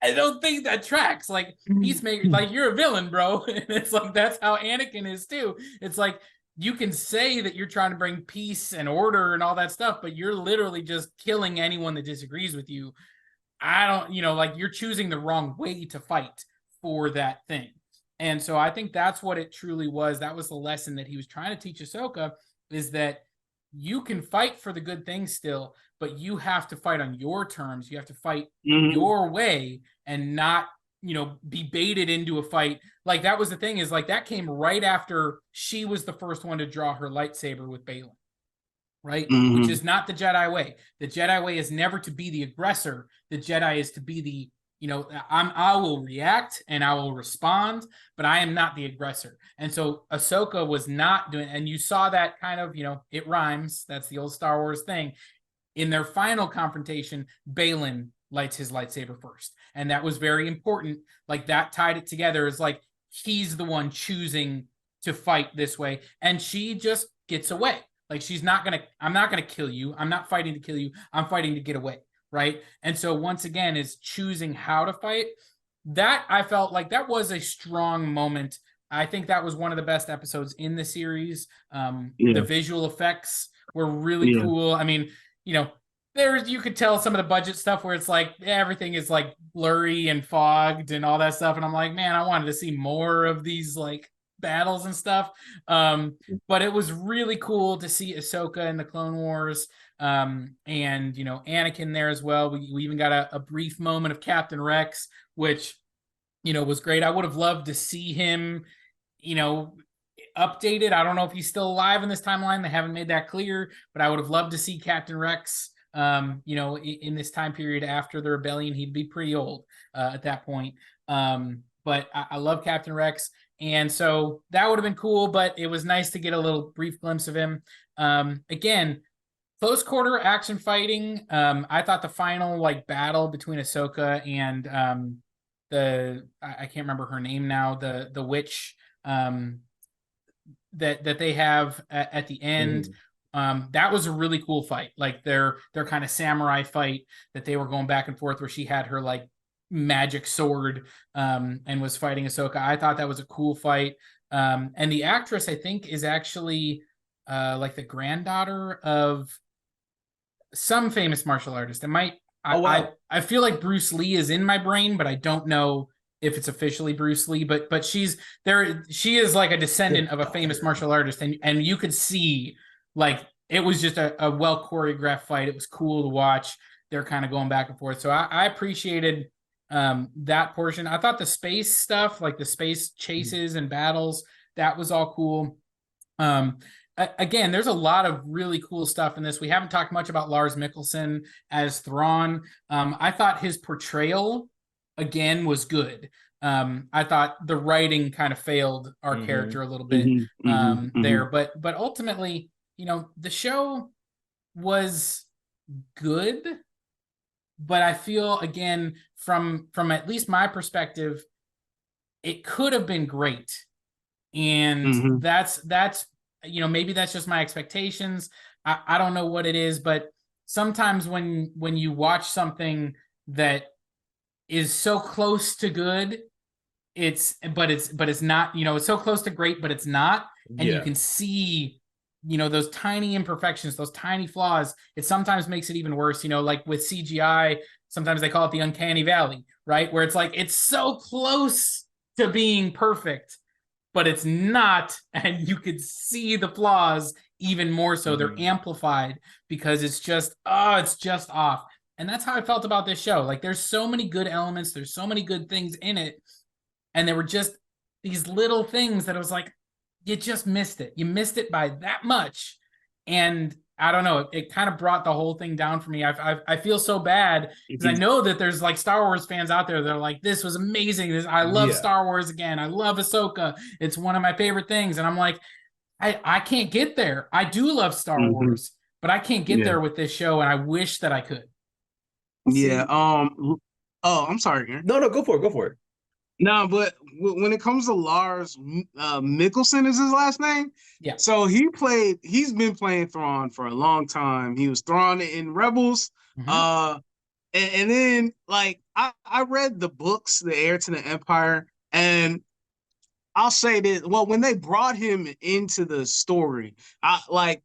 I don't think that tracks. Like, Peacemaker, like, you're a villain, bro. And it's like, that's how Anakin is too. It's like, you can say that you're trying to bring peace and order and all that stuff, but you're literally just killing anyone that disagrees with you. I don't, like, you're choosing the wrong way to fight for that thing. And so I think that's what it truly was. That was the lesson that he was trying to teach Ahsoka, is that you can fight for the good things still, but you have to fight on your terms. You have to fight your way and not, be baited into a fight. Like, that was the thing, is like that came right after she was the first one to draw her lightsaber with Balin, right? Which is not the Jedi way. The Jedi way is never to be the aggressor. The Jedi is to be the, I will react and I will respond, but I am not the aggressor. And so Ahsoka was not doing, and you saw that kind of, it rhymes. That's the old Star Wars thing. In their final confrontation, Balin lights his lightsaber first. And that was very important. Like, that tied it together. Is like, he's the one choosing to fight this way. And she just gets away. Like, I'm not gonna kill you. I'm not fighting to kill you. I'm fighting to get away. Right. And so once again, is choosing how to fight. That, I felt like that was a strong moment. I think that was one of the best episodes in the series. The visual effects were really cool. I mean, you could tell some of the budget stuff where it's like everything is like blurry and fogged and all that stuff. And I'm like, man, I wanted to see more of these like battles and stuff. But it was really cool to see Ahsoka in the Clone Wars. And Anakin there as well. We even got a brief moment of Captain Rex, which was great. I would have loved to see him updated. I don't know if he's still alive in this timeline. They haven't made that clear, but I would have loved to see Captain Rex in this time period after the rebellion. He'd be pretty old at that point. But I love Captain Rex, and so that would have been cool. But it was nice to get a little brief glimpse of him. Again, close quarter action fighting. I thought the final battle between Ahsoka and I can't remember her name now, the witch that they have at the end. That was a really cool fight. Like their kind of samurai fight that they were going back and forth, where she had her like magic sword and was fighting Ahsoka. I thought that was a cool fight. And the actress, I think, is actually like the granddaughter of some famous martial artist. It might. I feel like Bruce Lee is in my brain, but I don't know if it's officially Bruce Lee. But she's there. She is like a descendant of a famous martial artist, and you could see like it was just a well choreographed fight. It was cool to watch. They're kind of going back and forth. So I appreciated that portion. I thought the space stuff, like the space chases and battles, that was all cool. Again, there's a lot of really cool stuff in this. We haven't talked much about Lars Mikkelsen as Thrawn. I thought his portrayal, again, was good. I thought the writing kind of failed our character a little bit there. But ultimately, the show was good. But I feel, again, from at least my perspective, it could have been great. And that's maybe that's just my expectations. I don't know what it is, but sometimes when you watch something that is so close to good, it's not, it's so close to great, but it's not. And you can see, those tiny imperfections, those tiny flaws. It sometimes makes it even worse, like with CGI, sometimes they call it the uncanny valley, right? Where it's like, it's so close to being perfect, but it's not, and you could see the flaws even more so. They're amplified because it's just off. And that's how I felt about this show. Like, there's so many good elements, there's so many good things in it, and there were just these little things that I was like, you just missed it. You missed it by that much. And I don't know, it kind of brought the whole thing down for me. I feel so bad because I know that there's like Star Wars fans out there that are like, this was amazing. I love Star Wars again. I love Ahsoka. It's one of my favorite things. And I'm like, I can't get there. I do love Star Wars, but I can't get there with this show, and I wish that I could. Yeah. Oh, I'm sorry, Aaron. No, go for it. No, but when it comes to Lars Mikkelsen is his last name. Yeah. So he's been playing Thrawn for a long time. He was Thrawn in Rebels. And then like I read the books, The Heir to the Empire, and I'll say this. Well, when they brought him into the story,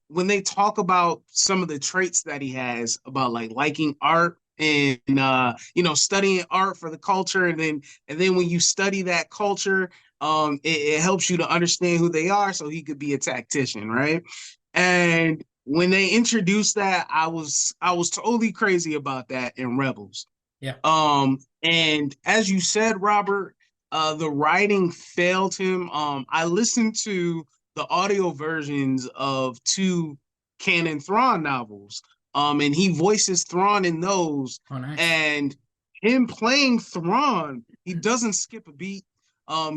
when they talk about some of the traits that he has about like liking art and studying art for the culture, and then when you study that culture, it helps you to understand who they are, so he could be a tactician, right? And when they introduced that, I was totally crazy about that in Rebels. Yeah. And as you said, Robert, the writing failed him. I listened to the audio versions of two canon Thrawn novels. And he voices Thrawn in those. Oh, nice. And him playing Thrawn, he doesn't skip a beat.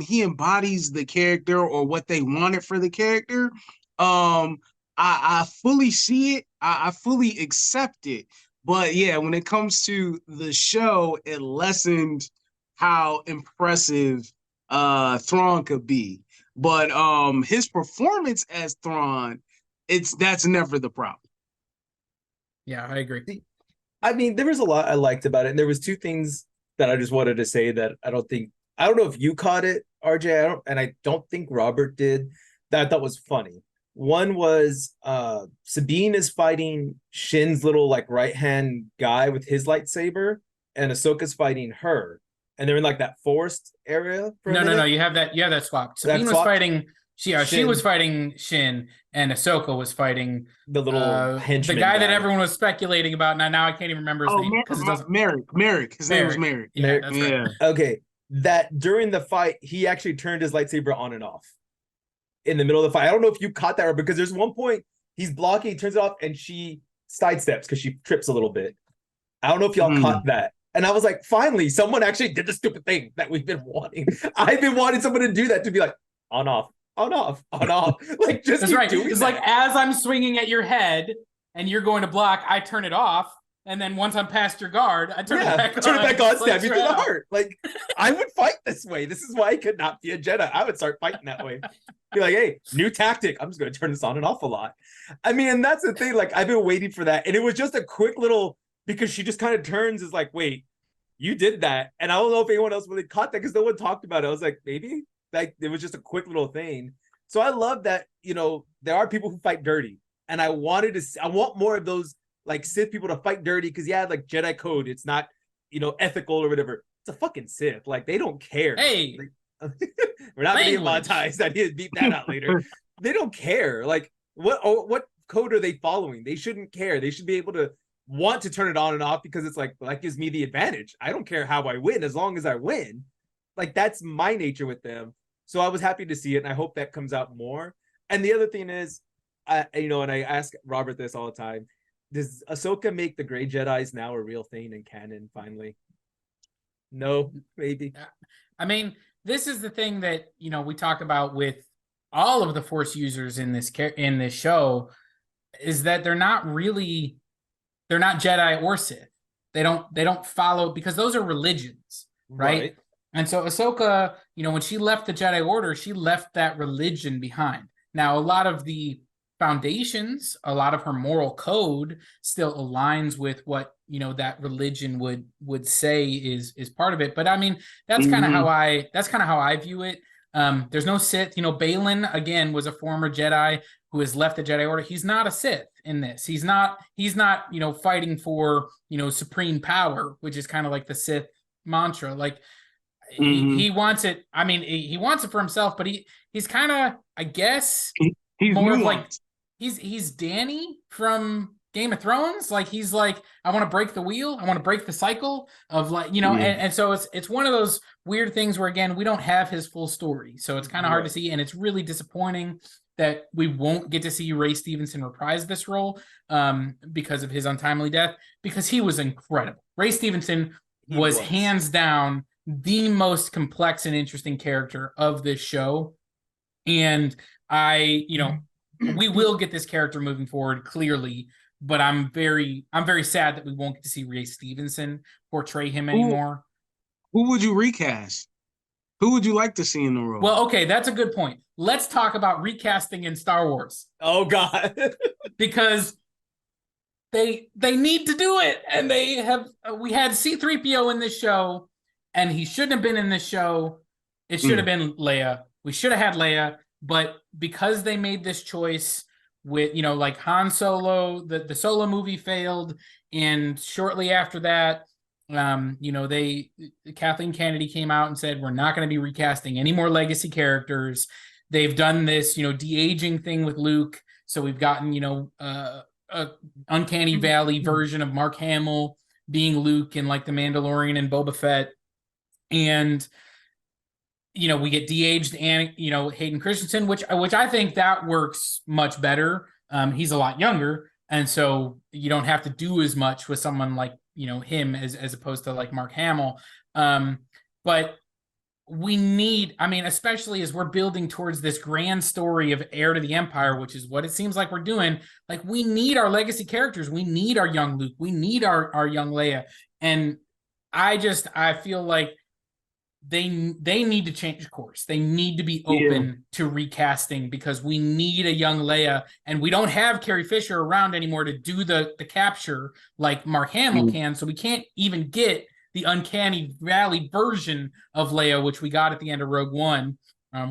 He embodies the character or what they wanted for the character. I fully see it. I fully accept it. But yeah, when it comes to the show, it lessened how impressive Thrawn could be. But his performance as Thrawn, that's never the problem. Yeah, I agree. I mean, there was a lot I liked about it, and there was two things that I just wanted to say that I don't know if you caught it, RJ, I don't think Robert did, that I thought was funny. One was Sabine is fighting Shin's little like right hand guy with his lightsaber, and Ahsoka's fighting her, and they're in like that forest area. No. You have that swap. Sabine was fighting. She was fighting Shin, and Ahsoka was fighting the little henchman, the guy that everyone was speculating about. Now I can't even remember his name because it doesn't. Merrick. His name was Merrick. Yeah, that's right. Okay, that during the fight he actually turned his lightsaber on and off in the middle of the fight. I don't know if you caught that, because there's one point he's blocking, he turns it off, and she sidesteps because she trips a little bit. I don't know if y'all caught that. And I was like, finally, someone actually did the stupid thing that we've been wanting. I've been wanting someone to do that, to be like, on off. Like, just that's right. It's like, as I'm swinging at your head and you're going to block, I turn it off. And then once I'm past your guard, I turn it back on. Stab you through the heart. Like, I would fight this way. This is why I could not be a Jedi. I would start fighting that way. Be like, hey, new tactic. I'm just going to turn this on and off a lot. I mean, and that's the thing. Like, I've been waiting for that. And it was just a quick little, because she just kind of turns, is like, wait, you did that. And I don't know if anyone else really caught that, because no one talked about it. I was like, maybe? Like, it was just a quick little thing. So I love that, there are people who fight dirty. And I want more of those, like, Sith people to fight dirty, because like Jedi code, it's not, ethical or whatever. It's a fucking Sith. Like, they don't care. Hey, we're not being monetized. I need to beat that out later. They don't care. Like, what code are they following? They shouldn't care. They should be able to want to turn it on and off, because it's like, that gives me the advantage. I don't care how I win, as long as I win. Like, that's my nature with them. So I was happy to see it, and I hope that comes out more. And the other thing is, and I ask Robert this all the time, does Ahsoka make the Grey Jedis now a real thing in canon finally? No, maybe. I mean, this is the thing that, we talk about with all of the Force users in this show, is that they're not Jedi or Sith. They don't follow, because those are religions, right? And so Ahsoka, when she left the Jedi Order, she left that religion behind. Now, a lot of the foundations, a lot of her moral code still aligns with what, that religion would say is part of it. But I mean, that's kind of how I view it. There's no Sith. Balin, again, was a former Jedi who has left the Jedi Order. He's not a Sith in this. He's not, fighting for, supreme power, which is kind of like the Sith mantra. Like, he wants it. I mean, he wants it for himself, but he's kind of, I guess, he's more nuanced. Of like, he's Danny from Game of Thrones. Like, he's like, I want to break the wheel. I want to break the cycle of, like, and so it's one of those weird things where, again, we don't have his full story. So it's kind of hard to see. And it's really disappointing that we won't get to see Ray Stevenson reprise this role because of his untimely death, because he was incredible. Ray Stevenson was hands down the most complex and interesting character of this show. And we will get this character moving forward, clearly, but I'm very sad that we won't get to see Ray Stevenson portray him anymore. Who would you recast? Who would you like to see in the role? Well, okay, that's a good point. Let's talk about recasting in Star Wars. Oh God. Because they need to do it. And we had C-3PO in this show, and he shouldn't have been in this show. It should have been Leia. We should have had Leia, but because they made this choice with, like Han Solo, the Solo movie failed, and shortly after that, Kathleen Kennedy came out and said, we're not going to be recasting any more legacy characters. They've done this, de-aging thing with Luke. So we've gotten, a Uncanny Valley version of Mark Hamill being Luke and like the Mandalorian and Boba Fett. And we get de-aged and Hayden Christensen, which I think that works much better. He's a lot younger, and so you don't have to do as much with someone like him as opposed to like Mark Hamill. But we need, I mean, especially as we're building towards this grand story of heir to the Empire, which is what it seems like we're doing. Like, we need our legacy characters. We need our young Luke. We need our young Leia. And I feel like they need to change course. They need to be open to recasting, because we need a young Leia, and we don't have Carrie Fisher around anymore to do the capture like Mark Hamill can. So we can't even get the uncanny valley version of Leia, which we got at the end of Rogue One,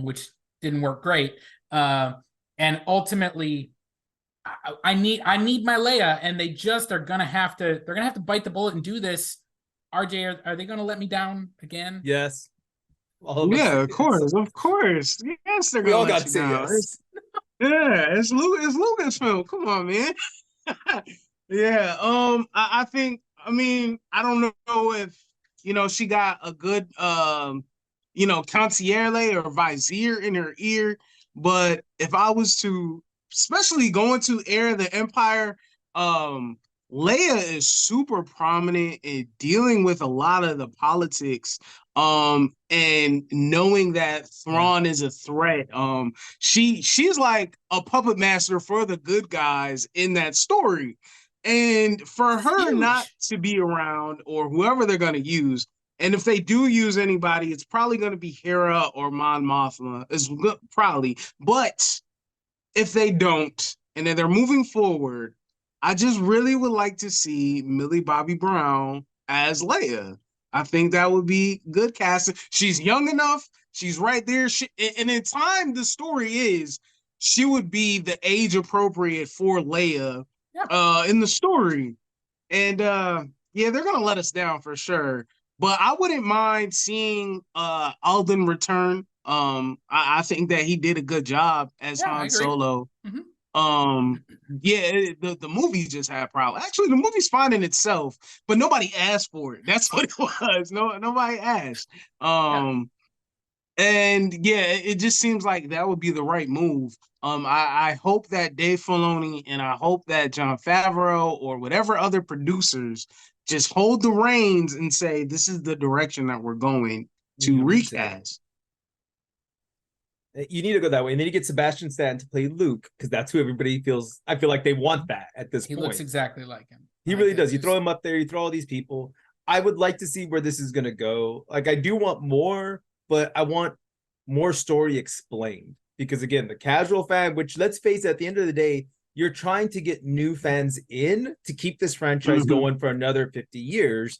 which didn't work great. And ultimately, I need my Leia, and they just are gonna have to bite the bullet and do this. RJ, are they gonna let me down again? Yes. Yeah, of course. Yes, they're we all gonna got let to you say down. yes. It's Lucasfilm. Come on, man. Yeah. I think. I mean, I don't know if she got a good concierge or vizier in her ear, but if I was to, especially going to Heir of the Empire, Leia is super prominent in dealing with a lot of the politics, and knowing that Thrawn is a threat. She's like a puppet master for the good guys in that story. And for her not to be around, or whoever they're going to use, and if they do use anybody, it's probably going to be Hera or Mon Mothma, probably. But if they don't, and then they're moving forward, I just really would like to see Millie Bobby Brown as Leia. I think that would be good casting. She's young enough. She's right there. And in time, the story is she would be the age appropriate for Leia in the story. And yeah, they're going to let us down for sure. But I wouldn't mind seeing Alden return. I think that he did a good job as Han Solo. Mm-hmm. Yeah, the movie just had problems. Actually, the movie's fine in itself, but nobody asked for it. That's what it was. Nobody asked. And yeah, it just seems like that would be the right move. I hope that Dave Filoni and I hope that Jon Favreau or whatever other producers just hold the reins and say, this is the direction that we're going to recast. You need to go that way. And then you get Sebastian Stan to play Luke, because that's who everybody feels. I feel like they want that at this point. He looks exactly like him. He really does. You throw him up there, you throw all these people. I would like to see where this is going to go. Like, I do want more, but I want more story explained. Because again, the casual fan, which, let's face it, at the end of the day, you're trying to get new fans in to keep this franchise going for another 50 years.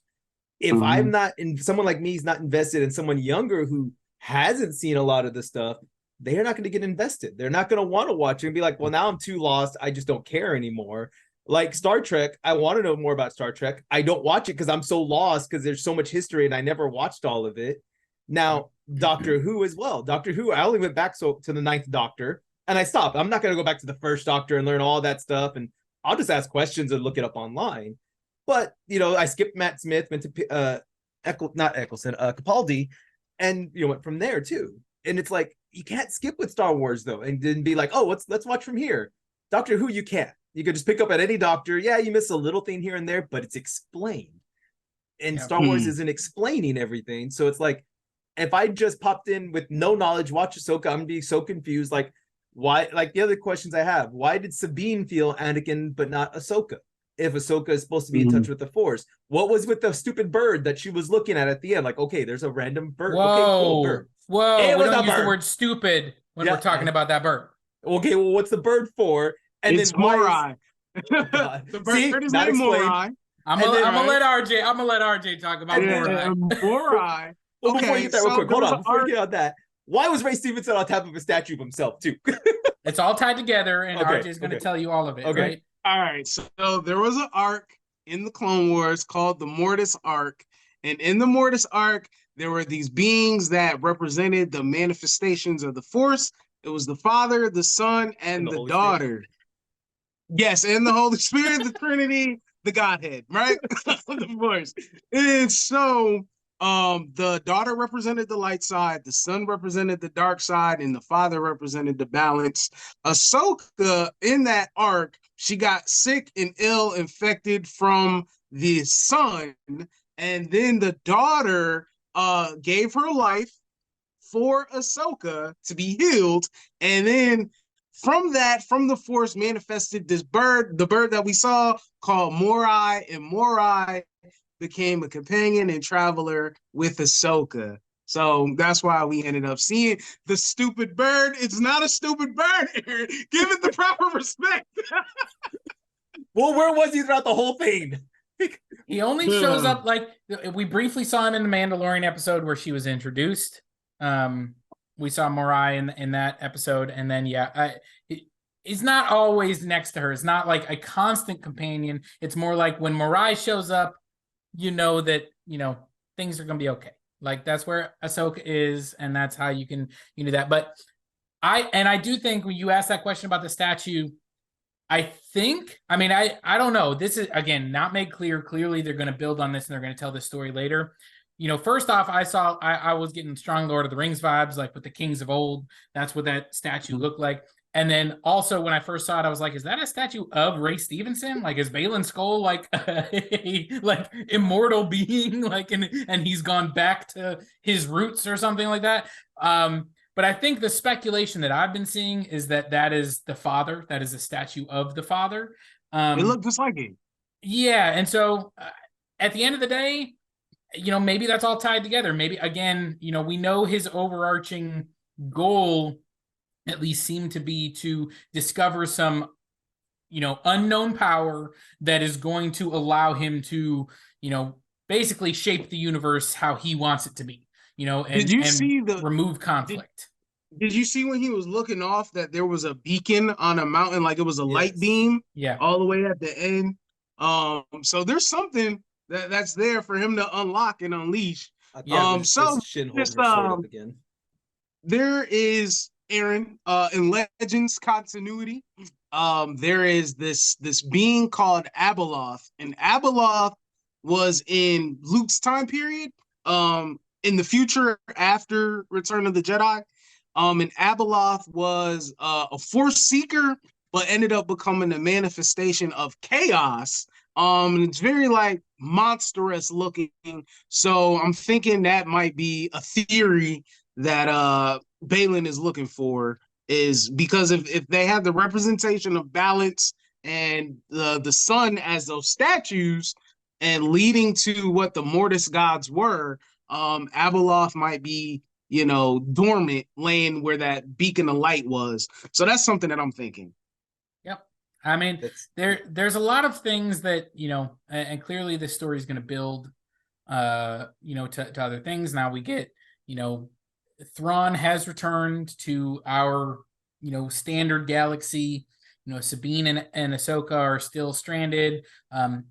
If I'm not, and someone like me is not invested in someone younger who hasn't seen a lot of the stuff, they're not going to get invested. They're not going to want to watch it and be like, well, now I'm too lost. I just don't care anymore. Like Star Trek, I want to know more about Star Trek. I don't watch it because I'm so lost, because there's so much history and I never watched all of it. Now, Doctor Who as well. Doctor Who, I only went back to the 9th Doctor and I stopped. I'm not going to go back to the 1st Doctor and learn all that stuff. And I'll just ask questions and look it up online. But, I skipped Matt Smith, went to Capaldi, and went from there too. And it's like, you can't skip with Star Wars though, and then be like, oh, let's watch from here. Doctor Who, you can't. You could just pick up at any Doctor. Yeah, you miss a little thing here and there, but it's explained. And Star Wars isn't explaining everything. So it's like, if I just popped in with no knowledge, watch Ahsoka, I'm gonna be so confused. Like, why? Like, the other questions I have: why did Sabine feel Anakin but not Ahsoka? If Ahsoka is supposed to be in touch with the Force, what was with the stupid bird that she was looking at the end? Like, okay, there's a random bird. Whoa, okay, cool, bird. Whoa, we don't use the word stupid when we're talking about that bird. Okay, well, what's the bird for? And it's then why Morai. The bird is named Morai. I'm gonna let RJ talk about Morai. Morai. Well, before you get that real quick, hold on. Before you get on that, why was Ray Stevenson on top of a statue of himself too? It's all tied together, and RJ is going to tell you all of it. Okay. Right? All right. So there was an arc in the Clone Wars called the Mortis arc, and in the Mortis arc, there were these beings that represented the manifestations of the Force. It was the Father, the Son, and the daughter. Yes, and the Holy Spirit, the Trinity. the Godhead, right? The Force. And so the daughter represented the light side, the son represented the dark side, and the father represented the balance. Ahsoka, in that arc, she got sick and ill, infected from the son, and then the daughter gave her life for Ahsoka to be healed, and then from that, from the Force manifested this bird, the bird that we saw called Morai, and Morai became a companion and traveler with Ahsoka. So that's why we ended up seeing the stupid bird. It's not a stupid bird, Aaron. Give it the proper respect. Well, where was he throughout the whole thing? He only shows up, like, we briefly saw him in the Mandalorian episode where she was introduced. We saw Morai in that episode, and then he's not always next to her. It's not like a constant companion. It's more like when Morai shows up, you know that things are gonna be okay. Like, that's where Ahsoka is, and that's how you can do that. But I do think when you ask that question about the statue, I don't know. This is, again, not made clear. Clearly, they're going to build on this and they're going to tell this story later. First off, I was getting strong Lord of the Rings vibes, like with the kings of old. That's what that statue looked like. And then also when I first saw it, I was like, is that a statue of Ray Stevenson? Like, is Balin Skull like a like immortal being? Like, and he's gone back to his roots or something like that. But I think the speculation that I've been seeing is that is the father. That is a statue of the father. It looked just like it. Yeah, and so at the end of the day, maybe that's all tied together. Maybe, again, we know his overarching goal at least seemed to be to discover some, unknown power that is going to allow him to, basically shape the universe how he wants it to be, and remove conflict. Did you see when he was looking off that there was a beacon on a mountain, like it was a light beam all the way at the end? So there's something that's there for him to unlock and unleash. So just, again. there is, Aaron, in Legends continuity, there is this being called Abeloth, and Abeloth was in Luke's time period, in the future after Return of the Jedi. And Abeloth was a Force seeker, but ended up becoming a manifestation of chaos. It's very like monstrous looking. So I'm thinking that might be a theory that Balin is looking for, is because if they have the representation of balance and the sun as those statues and leading to what the Mortis gods were, Abeloth might be, dormant, laying where that beacon of light was. So that's something that I'm thinking. Yep. I mean, there's a lot of things that, and clearly this story is going to build, to other things. Now we get, Thrawn has returned to our, standard galaxy. Sabine and Ahsoka are still stranded,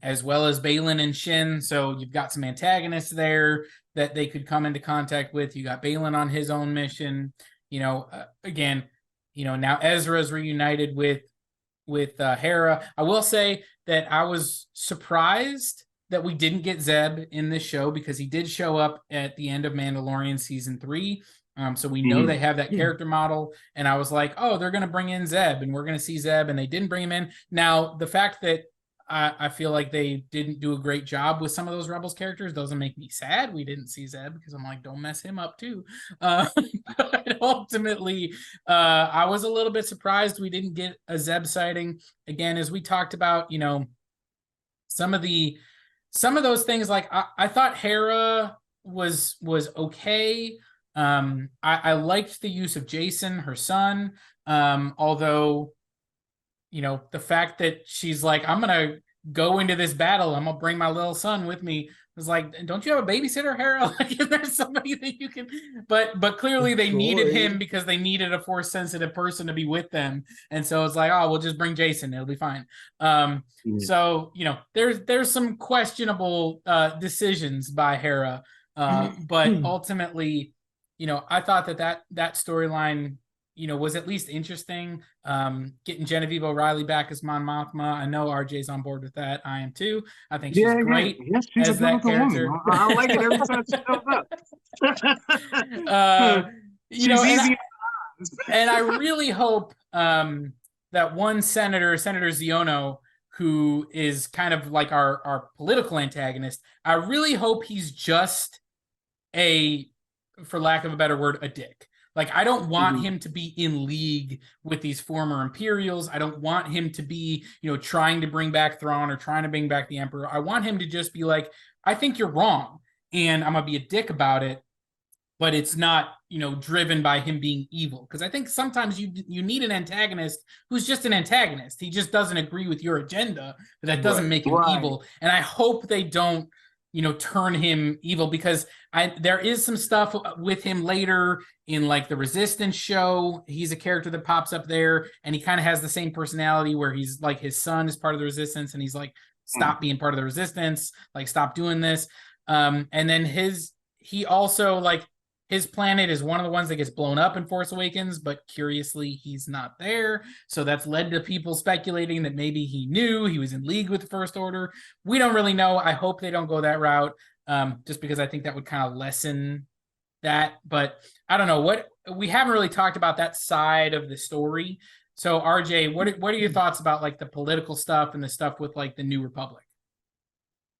as well as Balin and Shin. So you've got some antagonists there that they could come into contact with. You got Balin on his own mission. Again, now Ezra's reunited with Hera. I will say that I was surprised that we didn't get Zeb in this show, because he did show up at the end of Mandalorian season 3. So we know they have that character model, and I was like, oh, they're going to bring in Zeb, and we're going to see Zeb, and they didn't bring him in. Now, the fact that I feel like they didn't do a great job with some of those Rebels characters doesn't make me sad we didn't see Zeb, because I'm like, don't mess him up too. But ultimately, I was a little bit surprised we didn't get a Zeb sighting. Again, as we talked about, some of those things, like I thought Hera was okay. I liked the use of Jason, her son, although, the fact that she's like, I'm gonna go into this battle, I'm gonna bring my little son with me. I was like, don't you have a babysitter, Hera? Like, is there somebody that you can? But clearly they needed him because they needed a Force sensitive person to be with them, and so it's like, oh, we'll just bring Jason, it'll be fine. So there's some questionable decisions by Hera, but ultimately, I thought that storyline was at least interesting. Getting Genevieve O'Reilly back as Mon Mothma. I know RJ's on board with that. I am too. I think she's great Yes, she's a as that biblical woman. character. I like it every time she shows up. She's easy. And I really hope that one Senator Ziono, who is kind of like our political antagonist, I really hope he's just for lack of a better word, a dick. Like, I don't want him to be in league with these former Imperials. I don't want him to be, trying to bring back Thrawn or trying to bring back the Emperor. I want him to just be like, I think you're wrong, and I'm going to be a dick about it, but it's not, driven by him being evil. Because I think sometimes you need an antagonist who's just an antagonist. He just doesn't agree with your agenda, but that doesn't make him evil. And I hope they don't, turn him evil, because there is some stuff with him later in like the Resistance show. He's a character that pops up there, and he kind of has the same personality where he's like, his son is part of the Resistance, and he's like, stop being part of the Resistance, like, stop doing this. And then he also, like, his planet is one of the ones that gets blown up in Force Awakens, but curiously, he's not there. So that's led to people speculating that maybe he knew he was in league with the First Order. We don't really know. I hope they don't go that route, just because I think that would kind of lessen that. But I don't know. We haven't really talked about that side of the story. So RJ, what are your thoughts about like the political stuff and the stuff with like the New Republic?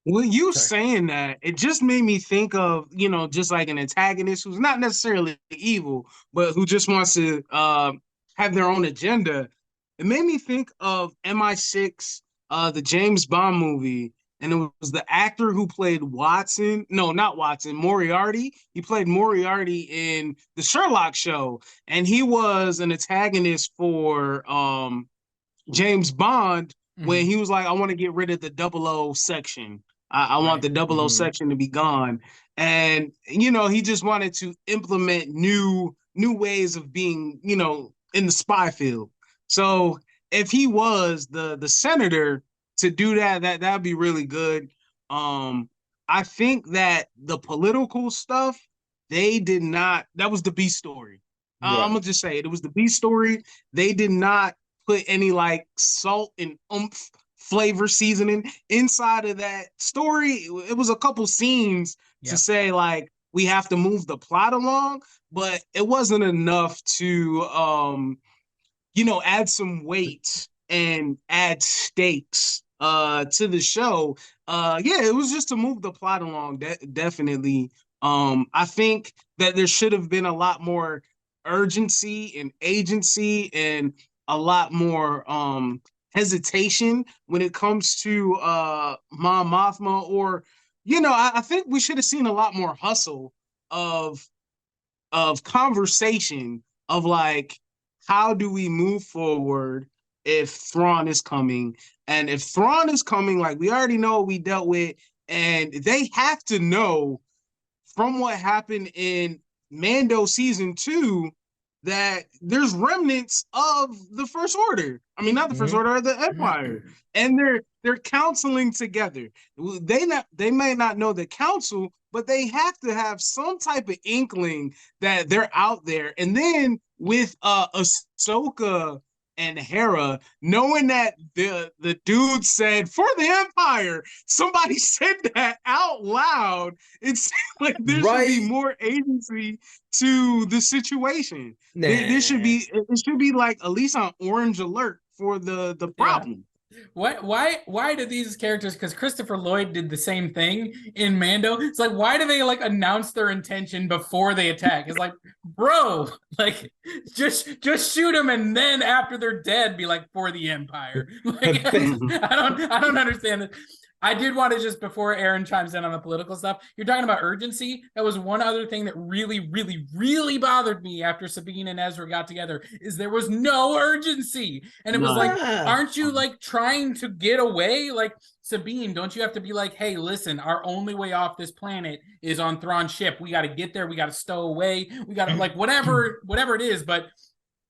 Well, saying that, it just made me think of, just like an antagonist who's not necessarily evil, but who just wants to have their own agenda. It made me think of MI6, the James Bond movie, and it was the actor who played Watson. No, not Watson, Moriarty. He played Moriarty in the Sherlock show, and he was an antagonist for James Bond when he was like, I want to get rid of the 00 section. I want the 00 section to be gone. And, he just wanted to implement new ways of being, in the spy field. So if he was the senator to do that'd be really good. I think that the political stuff, they did not, that was the B story. I'm going to just say it was the B story. They did not put any like salt and oomph flavor seasoning inside of that story. It was a couple scenes to say like, we have to move the plot along, but it wasn't enough to add some weight and add stakes to the show. It was just to move the plot along. Definitely. I think that there should have been a lot more urgency and agency and a lot more hesitation when it comes to Mon Mothma, or I think we should have seen a lot more hustle of conversation of like, how do we move forward if Thrawn is coming? And if Thrawn is coming, like, we already know what we dealt with, and they have to know from what happened in Mando season 2 that there's remnants of the First Order. I mean, not the First Order, the Empire, and they're counseling together. They may not know the council, but they have to have some type of inkling that they're out there. And then with Ahsoka and Hera, knowing that the dude said for the Empire, somebody said that out loud. It seems like there should be more agency to the situation. There should be, it should be like at least on orange alert for the problem. Why do these characters, because Christopher Lloyd did the same thing in Mando, it's like, why do they like announce their intention before they attack? It's like, bro, like, just shoot them, and then after they're dead be like, for the Empire. Like, I don't understand it. I did want to, just before Aaron chimes in on the political stuff, you're talking about urgency. That was one other thing that really, really, really bothered me after Sabine and Ezra got together, is there was no urgency. And it was like, aren't you like trying to get away? Like, Sabine, don't you have to be like, hey, listen, our only way off this planet is on Thrawn's ship. We got to get there. We got to stow away. We got to, like, whatever it is. But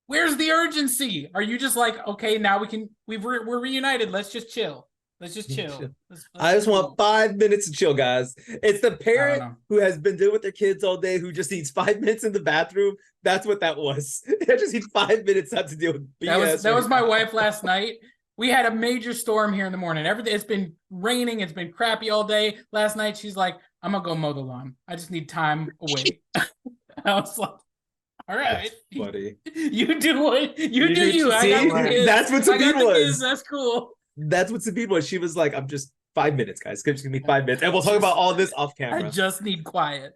where's the urgency? Are you just like, okay, now we're reunited. Let's just chill. Let's just chill. I just want 5 minutes to chill, guys. It's the parent who has been dealing with their kids all day who just needs 5 minutes in the bathroom. That's what that was. I just need 5 minutes not to deal with BS. That was my wife last night. We had a major storm here in the morning. Everything, it's been raining. It's been crappy all day. Last night, she's like, I'm going to go mow the lawn. I just need time away. I was like, all right. That's funny. You do what you do. You. See? I got the kids. That's what Sabine was. That's cool. That's what Sabine was. She was like, I'm just 5 minutes, guys. Just give me 5 minutes. And we'll talk about all this off camera. I just need quiet.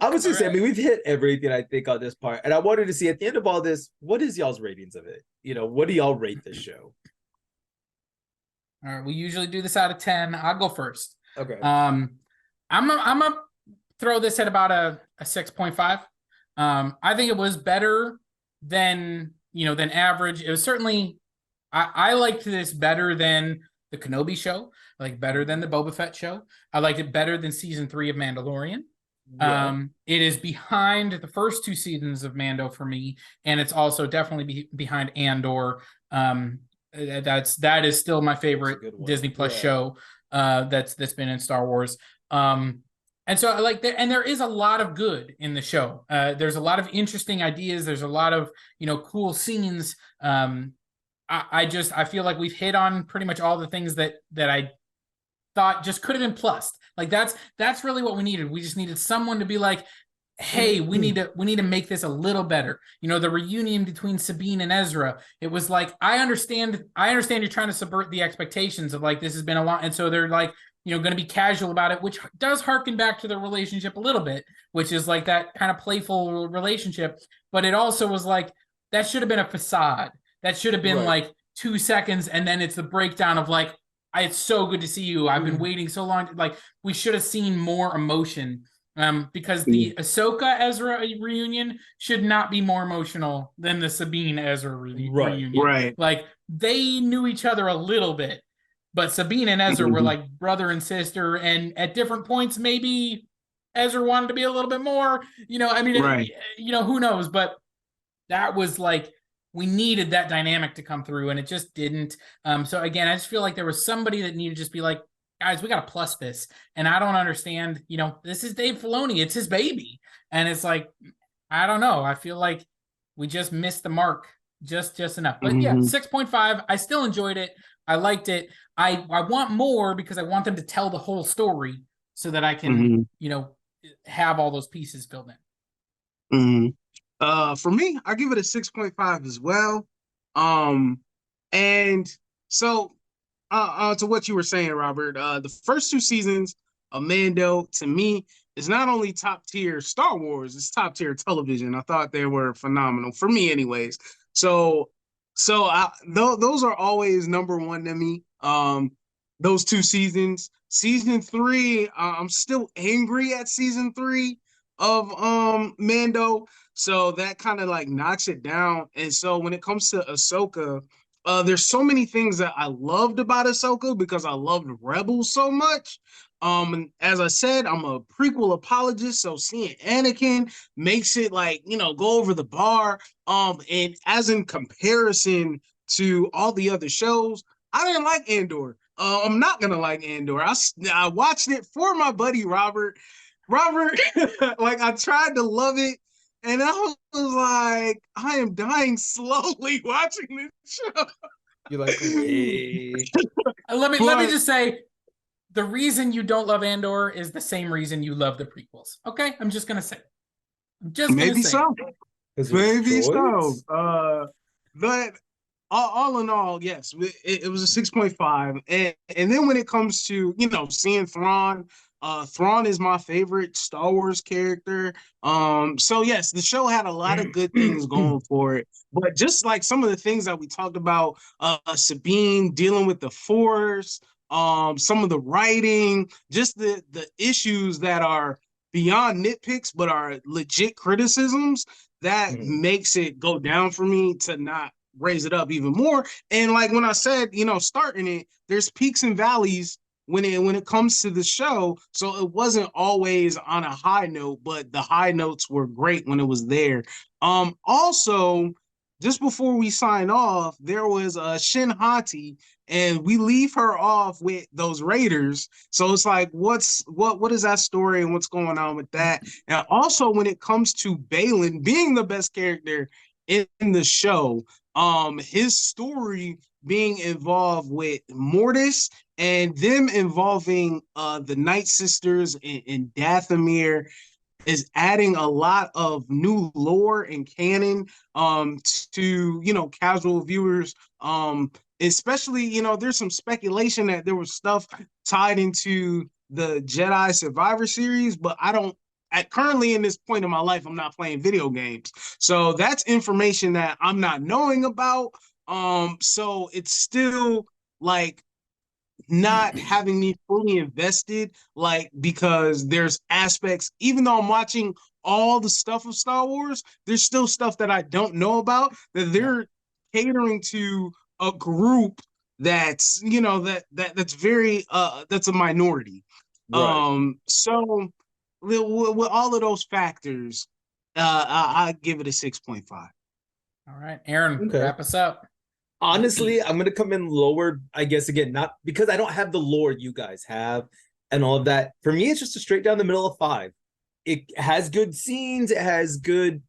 I was just saying, I mean, we've hit everything, I think, on this part. And I wanted to see at the end of all this, what is y'all's ratings of it? What do y'all rate this show? All right, we usually do this out of 10. I'll go first. Okay. I'm gonna throw this at about a 6.5. I think it was better than average. It was certainly I liked this better than the Kenobi show. I like better than the Boba Fett show. I liked it better than season 3 of Mandalorian. Yeah. It is behind the first 2 seasons of Mando for me, and it's also definitely behind Andor. That is still my favorite Disney Plus show that's been in Star Wars. And so I like that, and there is a lot of good in the show. There's a lot of interesting ideas. There's a lot of cool scenes. I feel like we've hit on pretty much all the things that I thought just could have been plussed. Like that's really what we needed. We just needed someone to be like, hey, we need to make this a little better. The reunion between Sabine and Ezra. It was like, I understand you're trying to subvert the expectations of like, this has been a lot. And so they're like, going to be casual about it, which does harken back to the relationship a little bit, which is like that kind of playful relationship. But it also was like, that should have been a facade. That should have been like 2 seconds. And then it's the breakdown of like, it's so good to see you. I've been waiting so long. Like, we should have seen more emotion. Because the Ahsoka Ezra reunion should not be more emotional than the Sabine Ezra reunion. Right. Like, they knew each other a little bit, but Sabine and Ezra were like brother and sister, and at different points, maybe Ezra wanted to be a little bit more. Who knows? But that was like, we needed that dynamic to come through, and it just didn't. So again, I just feel like there was somebody that needed to just be like, guys, we got to plus this. And I don't understand, this is Dave Filoni. It's his baby. And it's like, I don't know. I feel like we just missed the mark just enough. But yeah, 6.5. I still enjoyed it. I liked it. I want more because I want them to tell the whole story so that I can, have all those pieces filled in. For me, I give it a 6.5 as well. And so to what you were saying, Robert, the first 2 seasons of Mando, to me, is not only top tier Star Wars, it's top tier television. I thought they were phenomenal for me, anyways. So those are always number one to me. Those 2 seasons. Season 3, I'm still angry at season 3 of Mando. So that kind of like knocks it down. And so when it comes to Ahsoka, there's so many things that I loved about Ahsoka because I loved Rebels so much. And as I said, I'm a prequel apologist, so seeing Anakin makes it like, go over the bar. And as in comparison to all the other shows, I didn't like Andor. I'm not gonna like Andor. I watched it for my buddy Robert. Like, I tried to love it, and I was like, I am dying slowly watching this show. You're like, hey. Let me just say, the reason you don't love Andor is the same reason you love the prequels. Okay, I'm just gonna say. Maybe so. But all in all, yes, it was a 6.5. And then when it comes to seeing Thrawn. Thrawn is my favorite Star Wars character. So yes, the show had a lot of good things going for it. But just like some of the things that we talked about, Sabine dealing with the Force, some of the writing, just the issues that are beyond nitpicks but are legit criticisms, that makes it go down for me to not raise it up even more. And like when I said, starting it, there's peaks and valleys when it comes to the show. So it wasn't always on a high note, but the high notes were great when it was there. Also, just before we sign off, there was a Shin Hati, and we leave her off with those Raiders. So it's like, what is that story and what's going on with that? And also, when it comes to Balin being the best character in the show, his story being involved with Mortis and them involving the Night Sisters and Dathomir is adding a lot of new lore and canon to casual viewers, especially there's some speculation that there was stuff tied into the Jedi Survivor series, but I don't currently in this point in my life I'm not playing video games, so that's information that I'm not knowing about. So it's still like not having me fully invested, like, because there's aspects, even though I'm watching all the stuff of Star Wars, there's still stuff that I don't know about, that they're catering to a group that's that's very that's a minority. Right. So with all of those factors, I give it a 6.5. All right, Aaron, Okay. wrap us up. Honestly, I'm gonna come in lower, I guess, again, not because I don't have the lore you guys have and all of that. For me, it's just a straight down the middle of 5. It has good scenes, it has good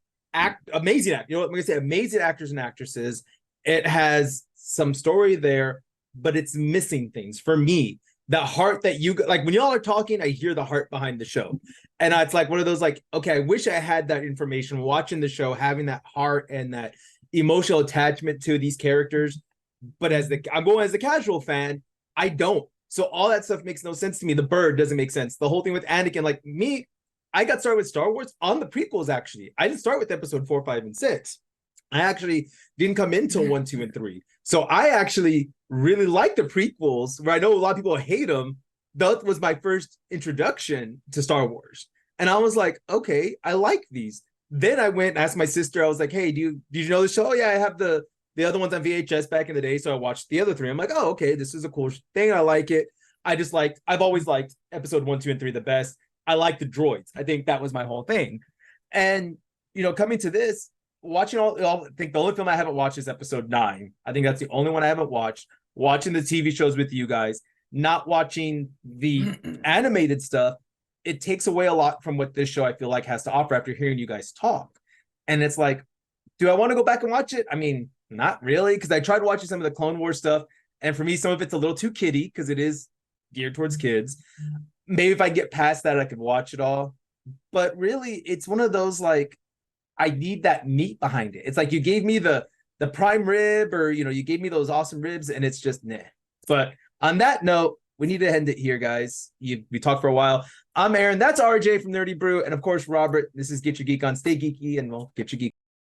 amazing act. You know what I'm gonna say? Amazing actors and actresses. It has some story there, but it's missing things for me. The heart that you like when y'all are talking, I hear the heart behind the show. And it's like one of those, like, okay, I wish I had that information watching the show, having that heart and that emotional attachment to these characters. But I'm going as a casual fan, I don't. So all that stuff makes no sense to me. The bird doesn't make sense. The whole thing with Anakin, like me, I got started with Star Wars on the prequels. Actually, I didn't start with episode 4, 5, and 6. I actually didn't come into 1, 2, and 3. So I actually really like the prequels, where I know a lot of people hate them. That was my first introduction to Star Wars. And I was like, okay, I like these. Then I went and asked my sister, I was like, hey, did you know the show? Oh, yeah, I have the other ones on VHS back in the day. So I watched the other 3. I'm like, oh, okay, this is a cool thing. I like it. I've always liked episode 1, 2, and 3 the best. I like the droids. I think that was my whole thing. And, coming to this, watching I think the only film I haven't watched is episode 9. I think that's the only one I haven't watched. Watching the TV shows with you guys, not watching the animated stuff, it takes away a lot from what this show, I feel like, has to offer after hearing you guys talk. And it's like, do I want to go back and watch it? I mean, not really, because I tried watching some of the Clone Wars stuff, and for me, some of it's a little too kiddie, because it is geared towards kids. Maybe if I get past that, I could watch it all. But really, it's one of those, like, I need that meat behind it. It's like you gave me the prime rib, or, you gave me those awesome ribs, and it's just, nah. But on that note, we need to end it here, guys. We talked for a while. I'm Aaron. That's RJ from Nerdy Brew. And of course, Robert. This is Get Your Geek On. Stay geeky, and we'll get your geek.